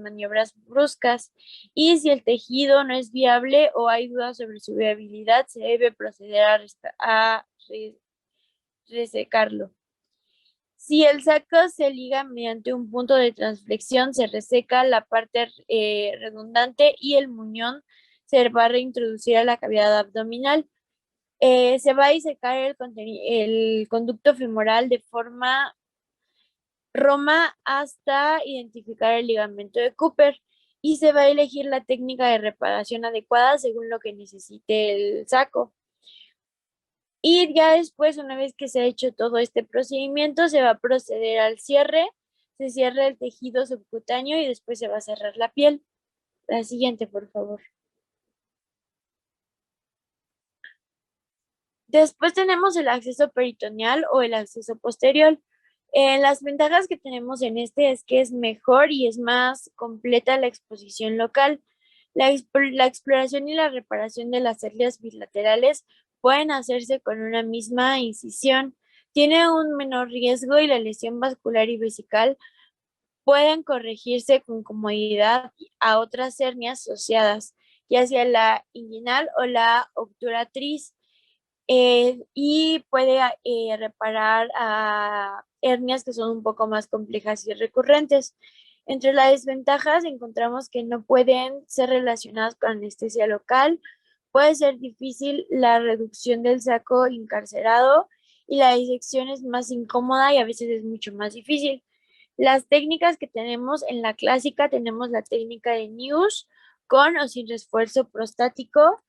maniobras bruscas. Y si el tejido no es viable o hay dudas sobre su viabilidad, se debe proceder a resecarlo. Si el saco se liga mediante un punto de transflexión, se reseca la parte redundante y el muñón se va a reintroducir a la cavidad abdominal. Se va a disecar el conducto femoral de forma Roma hasta identificar el ligamento de Cooper, y se va a elegir la técnica de reparación adecuada según lo que necesite el saco. Y ya después, una vez que se ha hecho todo este procedimiento, se va a proceder al cierre. Se cierra el tejido subcutáneo y después se va a cerrar la piel. La siguiente, por favor. Después tenemos el acceso peritoneal o el acceso posterior. Las ventajas que tenemos en este es que es mejor y es más completa la exposición local. La exploración y la reparación de las hernias bilaterales pueden hacerse con una misma incisión. Tiene un menor riesgo y la lesión vascular y vesical pueden corregirse con comodidad a otras hernias asociadas, ya sea la inguinal o la obturatriz. Y puede reparar a hernias que son un poco más complejas y recurrentes. Entre las desventajas encontramos que no pueden ser relacionadas con anestesia local, puede ser difícil la reducción del saco encarcerado y la disección es más incómoda y a veces es mucho más difícil. Las técnicas que tenemos en la clásica, tenemos la técnica de News con o sin refuerzo prostático,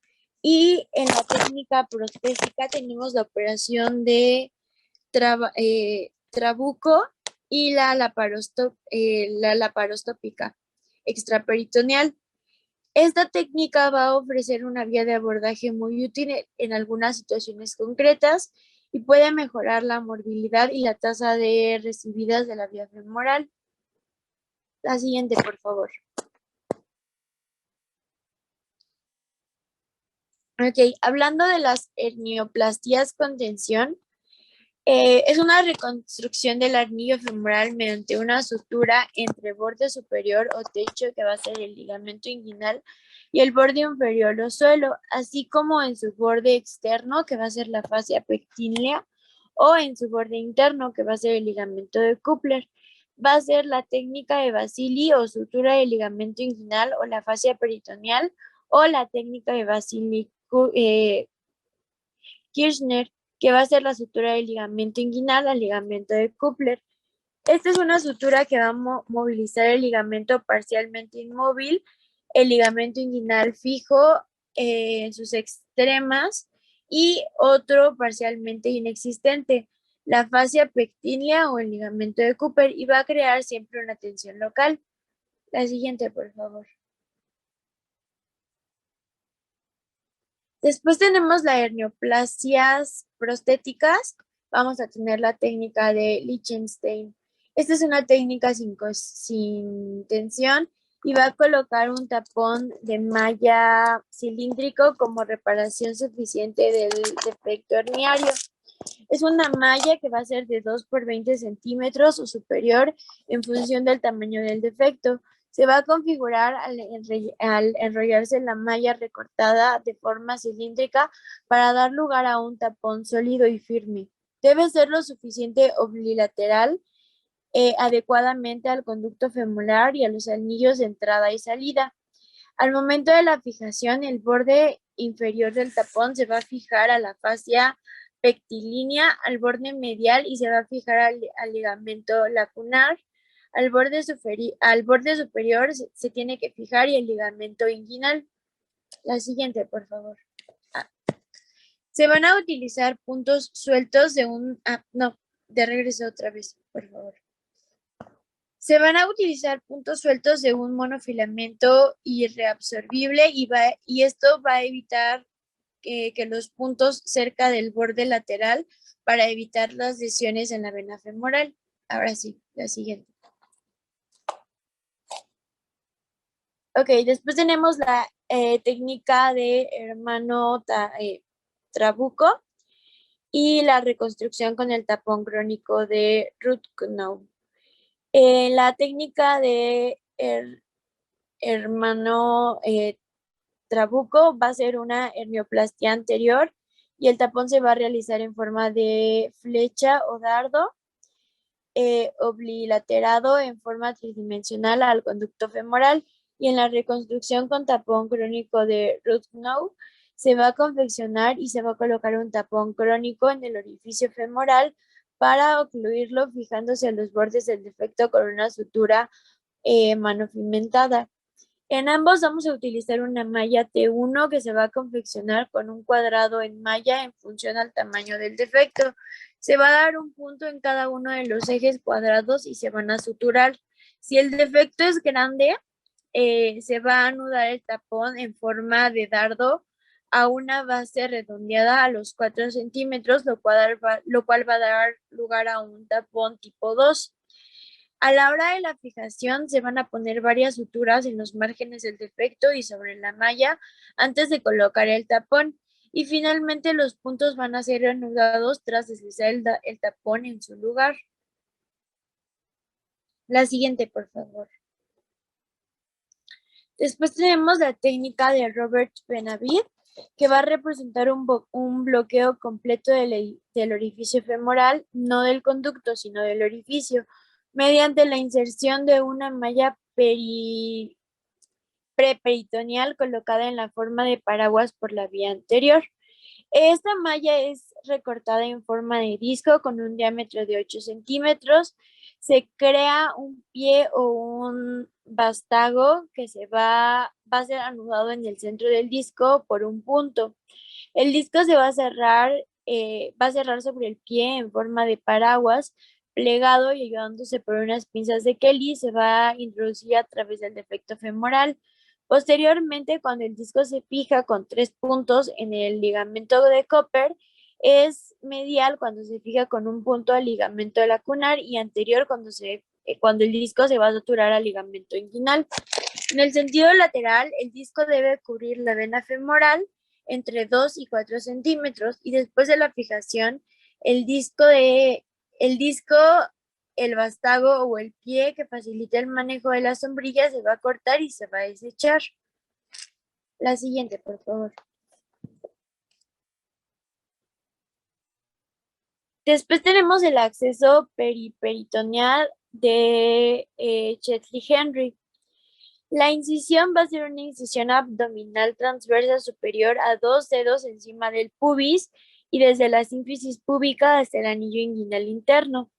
y en la técnica prostética tenemos la operación de trabuco y la laparostópica extraperitoneal. Esta técnica va a ofrecer una vía de abordaje muy útil en algunas situaciones concretas y puede mejorar la morbilidad y la tasa de recidivas de la vía femoral. La siguiente, por favor. Ok, hablando de las hernioplastías con tensión, es una reconstrucción del anillo femoral mediante una sutura entre borde superior o techo, que va a ser el ligamento inguinal, y el borde inferior o suelo, así como en su borde externo, que va a ser la fascia pectínea, o en su borde interno, que va a ser el ligamento de Kupler. Va a ser la técnica de Basili o sutura del ligamento inguinal o la fascia peritoneal, o la técnica de Basili Kirchner, que va a ser la sutura del ligamento inguinal al ligamento de Kupler. Esta es una sutura que va a movilizar el ligamento parcialmente inmóvil, el ligamento inguinal fijo en sus extremas y otro parcialmente inexistente, la fascia pectínea o el ligamento de Cooper, y va a crear siempre una tensión local. La siguiente, por favor. Después tenemos las hernioplastías prostéticas. Vamos a tener la técnica de Lichtenstein. Esta es una técnica sin tensión y va a colocar un tapón de malla cilíndrico como reparación suficiente del defecto herniario. Es una malla que va a ser de 2 por 20 centímetros o superior en función del tamaño del defecto. Se va a configurar al enrollarse la malla recortada de forma cilíndrica para dar lugar a un tapón sólido y firme. Debe ser lo suficiente oblilateral adecuadamente al conducto femoral y a los anillos de entrada y salida. Al momento de la fijación, el borde inferior del tapón se va a fijar a la fascia pectilínea, al borde medial, y se va a fijar al ligamento lacunar. Al borde superior se tiene que fijar y el ligamento inguinal. La siguiente, por favor. Se van a utilizar puntos sueltos de regreso otra vez, por favor. Se van a utilizar puntos sueltos de un monofilamento irreabsorbible y esto va a evitar que los puntos cerca del borde lateral para evitar las lesiones en la vena femoral. Ahora sí, la siguiente. Ok, después tenemos la técnica de hermano Trabuco y la reconstrucción con el tapón crónico de Rutknow. La técnica de hermano Trabuco va a ser una hernioplastia anterior y el tapón se va a realizar en forma de flecha o dardo oblilaterado en forma tridimensional al conducto femoral, y en la reconstrucción con tapón crónico de Rutknow se va a confeccionar y se va a colocar un tapón crónico en el orificio femoral para ocluirlo, fijándose a los bordes del defecto con una sutura manofimentada. En ambos vamos a utilizar una malla T1 que se va a confeccionar con un cuadrado en malla en función al tamaño del defecto. Se va a dar un punto en cada uno de los ejes cuadrados y se van a suturar. Si el defecto es grande, se va a anudar el tapón en forma de dardo a una base redondeada a los 4 centímetros, lo cual va a dar lugar a un tapón tipo 2. A la hora de la fijación se van a poner varias suturas en los márgenes del defecto y sobre la malla antes de colocar el tapón. Y finalmente los puntos van a ser anudados tras deslizar el tapón en su lugar. La siguiente, por favor. Después tenemos la técnica de Robert Benavid, que va a representar un bloqueo completo del orificio femoral, no del conducto, sino del orificio, mediante la inserción de una malla preperitoneal colocada en la forma de paraguas por la vía anterior. Esta malla es recortada en forma de disco con un diámetro de 8 centímetros. Se crea un pie o un vástago que va a ser anudado en el centro del disco por un punto. El disco se va a cerrar sobre el pie en forma de paraguas, plegado y ayudándose por unas pinzas de Kelly, se va a introducir a través del defecto femoral. Posteriormente, cuando el disco se fija con 3 puntos en el ligamento de Cooper, es medial cuando se fija con un punto al ligamento lacunar y anterior cuando el disco se va a suturar al ligamento inguinal. En el sentido lateral, el disco debe cubrir la vena femoral entre 2 y 4 centímetros, y después de la fijación, el disco, el vástago o el pie que facilita el manejo de la sombrilla se va a cortar y se va a desechar. La siguiente, por favor. Después tenemos el acceso periperitoneal de Chetley Henry. La incisión va a ser una incisión abdominal transversa superior a 2 dedos encima del pubis y desde la sínfisis púbica hasta el anillo inguinal interno.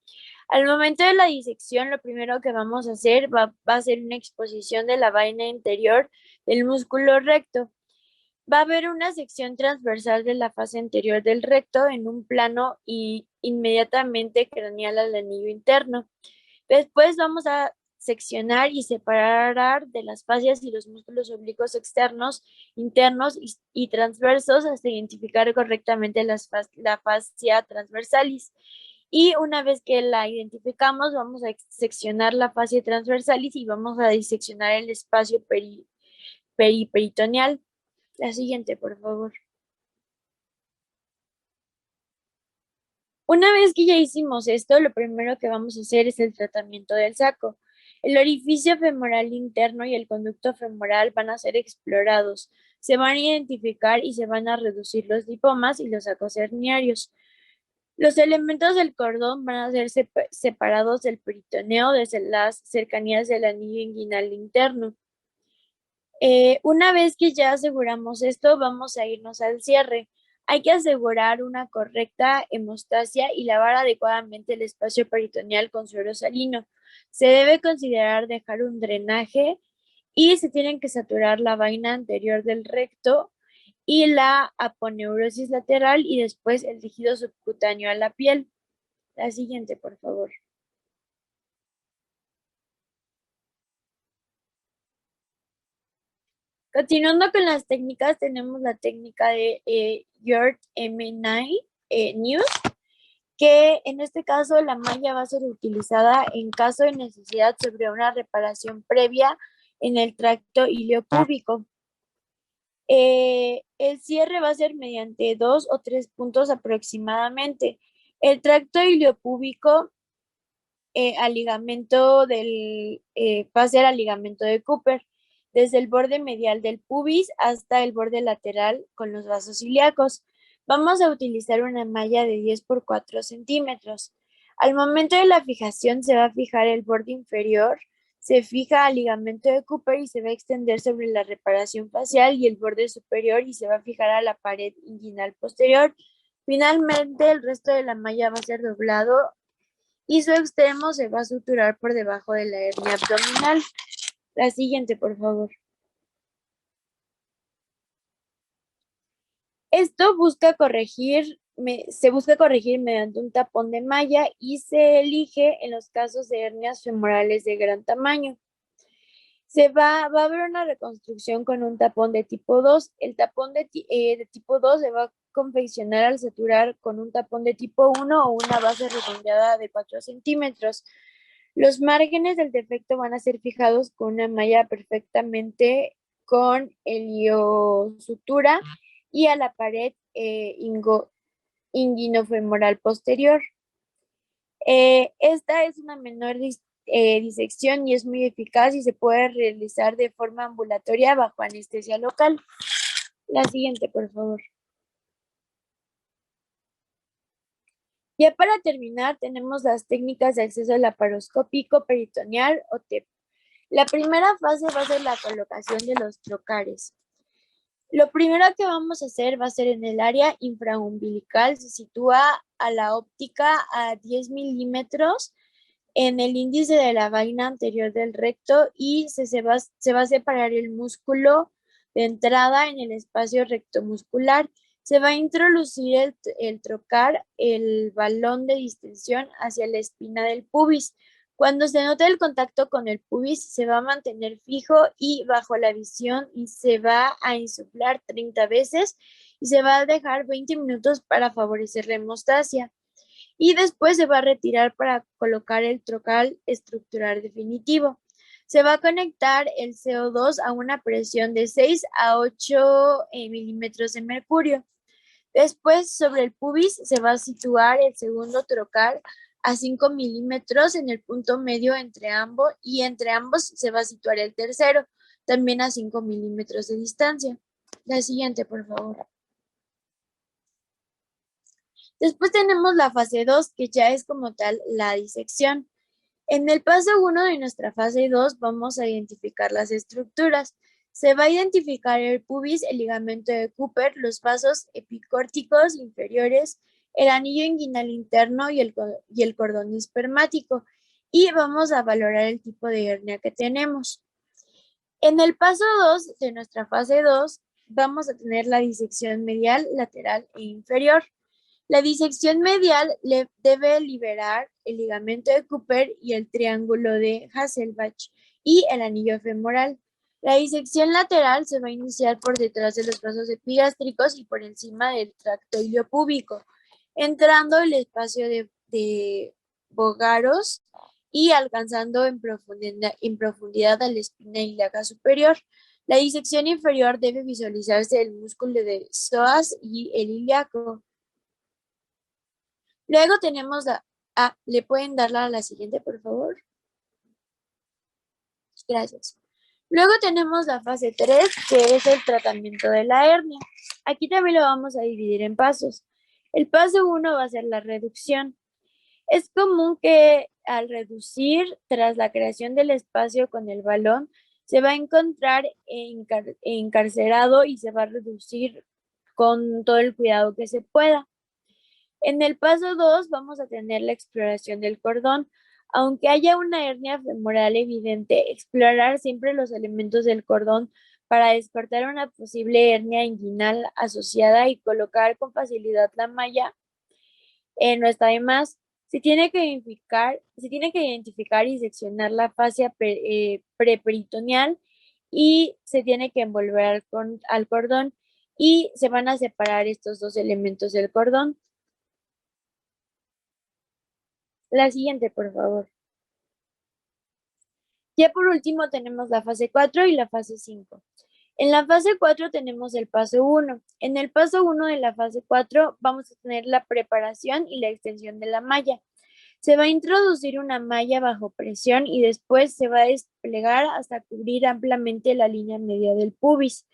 Al momento de la disección, lo primero que vamos a hacer va a ser una exposición de la vaina interior del músculo recto. Va a haber una sección transversal de la fase anterior del recto en un plano y inmediatamente craneal al anillo interno. Después vamos a seccionar y separar de las fascias y los músculos oblicuos externos, internos y transversos hasta identificar correctamente la fascia transversalis. Y una vez que la identificamos, vamos a seccionar la fascia transversalis y vamos a diseccionar el espacio periperitoneal. La siguiente, por favor. Una vez que ya hicimos esto, lo primero que vamos a hacer es el tratamiento del saco. El orificio femoral interno y el conducto femoral van a ser explorados. Se van a identificar y se van a reducir los lipomas y los sacos herniarios. Los elementos del cordón van a ser separados del peritoneo desde las cercanías del anillo inguinal interno. Una vez que ya aseguramos esto, vamos a irnos al cierre. Hay que asegurar una correcta hemostasia y lavar adecuadamente el espacio peritoneal con suero salino. Se debe considerar dejar un drenaje y se tienen que saturar la vaina anterior del recto y la aponeurosis lateral y después el tejido subcutáneo a la piel. La siguiente, por favor. Continuando con las técnicas, tenemos la técnica de Yurt M9 News, que en este caso la malla va a ser utilizada en caso de necesidad sobre una reparación previa en el tracto iliopúbico. El cierre va a ser mediante 2 o 3 puntos aproximadamente. El tracto iliopúbico al ligamento va a ser al ligamento de Cooper, desde el borde medial del pubis hasta el borde lateral con los vasos ilíacos. Vamos a utilizar una malla de 10 por 4 centímetros. Al momento de la fijación se va a fijar el borde inferior, se fija al ligamento de Cooper y se va a extender sobre la reparación facial y el borde superior y se va a fijar a la pared inguinal posterior. Finalmente, el resto de la malla va a ser doblado y su extremo se va a suturar por debajo de la hernia abdominal. La siguiente, por favor. Esto se busca corregir mediante un tapón de malla y se elige en los casos de hernias femorales de gran tamaño. Va a haber una reconstrucción con un tapón de tipo 2. El tapón de tipo 2 se va a confeccionar al saturar con un tapón de tipo 1 o una base redondeada de 4 centímetros. Los márgenes del defecto van a ser fijados con una malla perfectamente con heliosutura y a la pared inguinofemoral posterior. Esta es una menor disección y es muy eficaz y se puede realizar de forma ambulatoria bajo anestesia local. La siguiente, por favor. Ya para terminar, tenemos las técnicas de acceso laparoscópico peritoneal o TEP. La primera fase va a ser la colocación de los trocares. Lo primero que vamos a hacer va a ser en el área infraumbilical, se sitúa a la óptica a 10 milímetros en el índice de la vaina anterior del recto y se va a separar el músculo de entrada en el espacio rectomuscular. Se va a introducir el trocar, el balón de distensión hacia la espina del pubis. Cuando se note el contacto con el pubis, se va a mantener fijo y bajo la visión y se va a insuflar 30 veces y se va a dejar 20 minutos para favorecer la hemostasia. Y después se va a retirar para colocar el trocar estructural definitivo. Se va a conectar el CO2 a una presión de 6 a 8 milímetros de mercurio. Después, sobre el pubis se va a situar el segundo trocar a 5 milímetros en el punto medio entre ambos, y entre ambos se va a situar el tercero, también a 5 milímetros de distancia. La siguiente, por favor. Después tenemos la fase 2, que ya es como tal la disección. En el paso 1 de nuestra fase 2 vamos a identificar las estructuras. Se va a identificar el pubis, el ligamento de Cooper, los vasos epicórticos inferiores, el anillo inguinal interno y el cordón espermático. Y vamos a valorar el tipo de hernia que tenemos. En el paso 2 de nuestra fase 2 vamos a tener la disección medial, lateral e inferior. La disección medial debe liberar el ligamento de Cooper y el triángulo de Hasselbalch y el anillo femoral. La disección lateral se va a iniciar por detrás de los vasos epigástricos y por encima del tracto iliopúbico, entrando el espacio de Bogaros y alcanzando en profundidad a la espina ilíaca superior. La disección inferior debe visualizarse el músculo de psoas y el ilíaco. Luego tenemos ¿le pueden darla a la siguiente, por favor? Gracias. Luego tenemos la fase 3, que es el tratamiento de la hernia. Aquí también lo vamos a dividir en pasos. El paso 1 va a ser la reducción. Es común que al reducir, tras la creación del espacio con el balón, se va a encontrar encarcerado y se va a reducir con todo el cuidado que se pueda. En el paso 2 vamos a tener la exploración del cordón. Aunque haya una hernia femoral evidente, explorar siempre los elementos del cordón para descartar una posible hernia inguinal asociada y colocar con facilidad la malla no está de más. Se tiene que identificar y seccionar la fascia preperitoneal y se tiene que envolver al cordón y se van a separar estos dos elementos del cordón. La siguiente, por favor. Ya por último tenemos la fase 4 y la fase 5. En la fase 4 tenemos el paso 1. En el paso 1 de la fase 4 vamos a tener la preparación y la extensión de la malla. Se va a introducir una malla bajo presión y después se va a desplegar hasta cubrir ampliamente la línea media del pubis,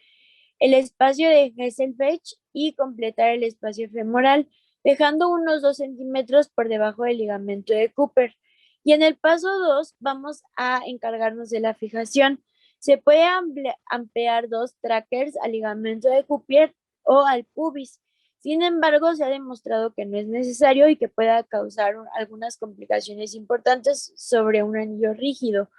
el espacio de Hasselbalch y completar el espacio femoral, dejando unos 2 centímetros por debajo del ligamento de Cooper. Y en el paso 2 vamos a encargarnos de la fijación. Se puede ampliar 2 trackers al ligamento de Cooper o al pubis. Sin embargo, se ha demostrado que no es necesario y que pueda causar algunas complicaciones importantes sobre un anillo rígido,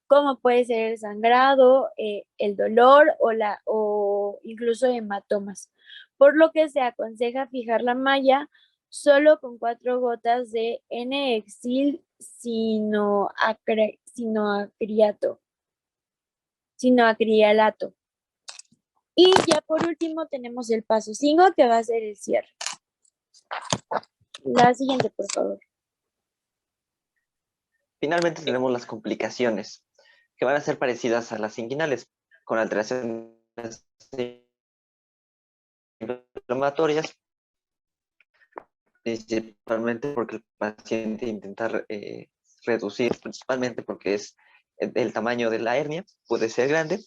como puede ser el sangrado, el dolor o incluso hematomas. Por lo que se aconseja fijar la malla solo con 4 gotas de N-hexil sinoacrilato. Y ya por último tenemos el paso 5, que va a ser el cierre. La siguiente, por favor. Finalmente tenemos las complicaciones, que van a ser parecidas a las inguinales, con alteraciones inflamatorias, principalmente porque el paciente intenta reducir, principalmente porque es el tamaño de la hernia, puede ser grande.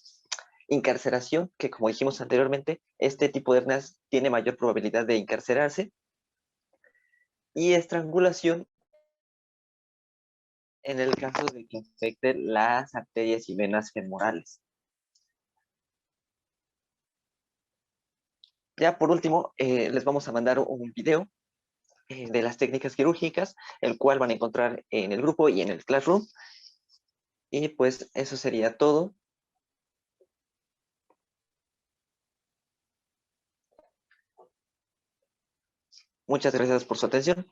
Incarceración, que como dijimos anteriormente, este tipo de hernias tiene mayor probabilidad de encarcerarse. Y estrangulación, en el caso de que afecte las arterias y venas femorales. Ya por último, les vamos a mandar un video de las técnicas quirúrgicas, el cual van a encontrar en el grupo y en el Classroom. Y pues eso sería todo. Muchas gracias por su atención.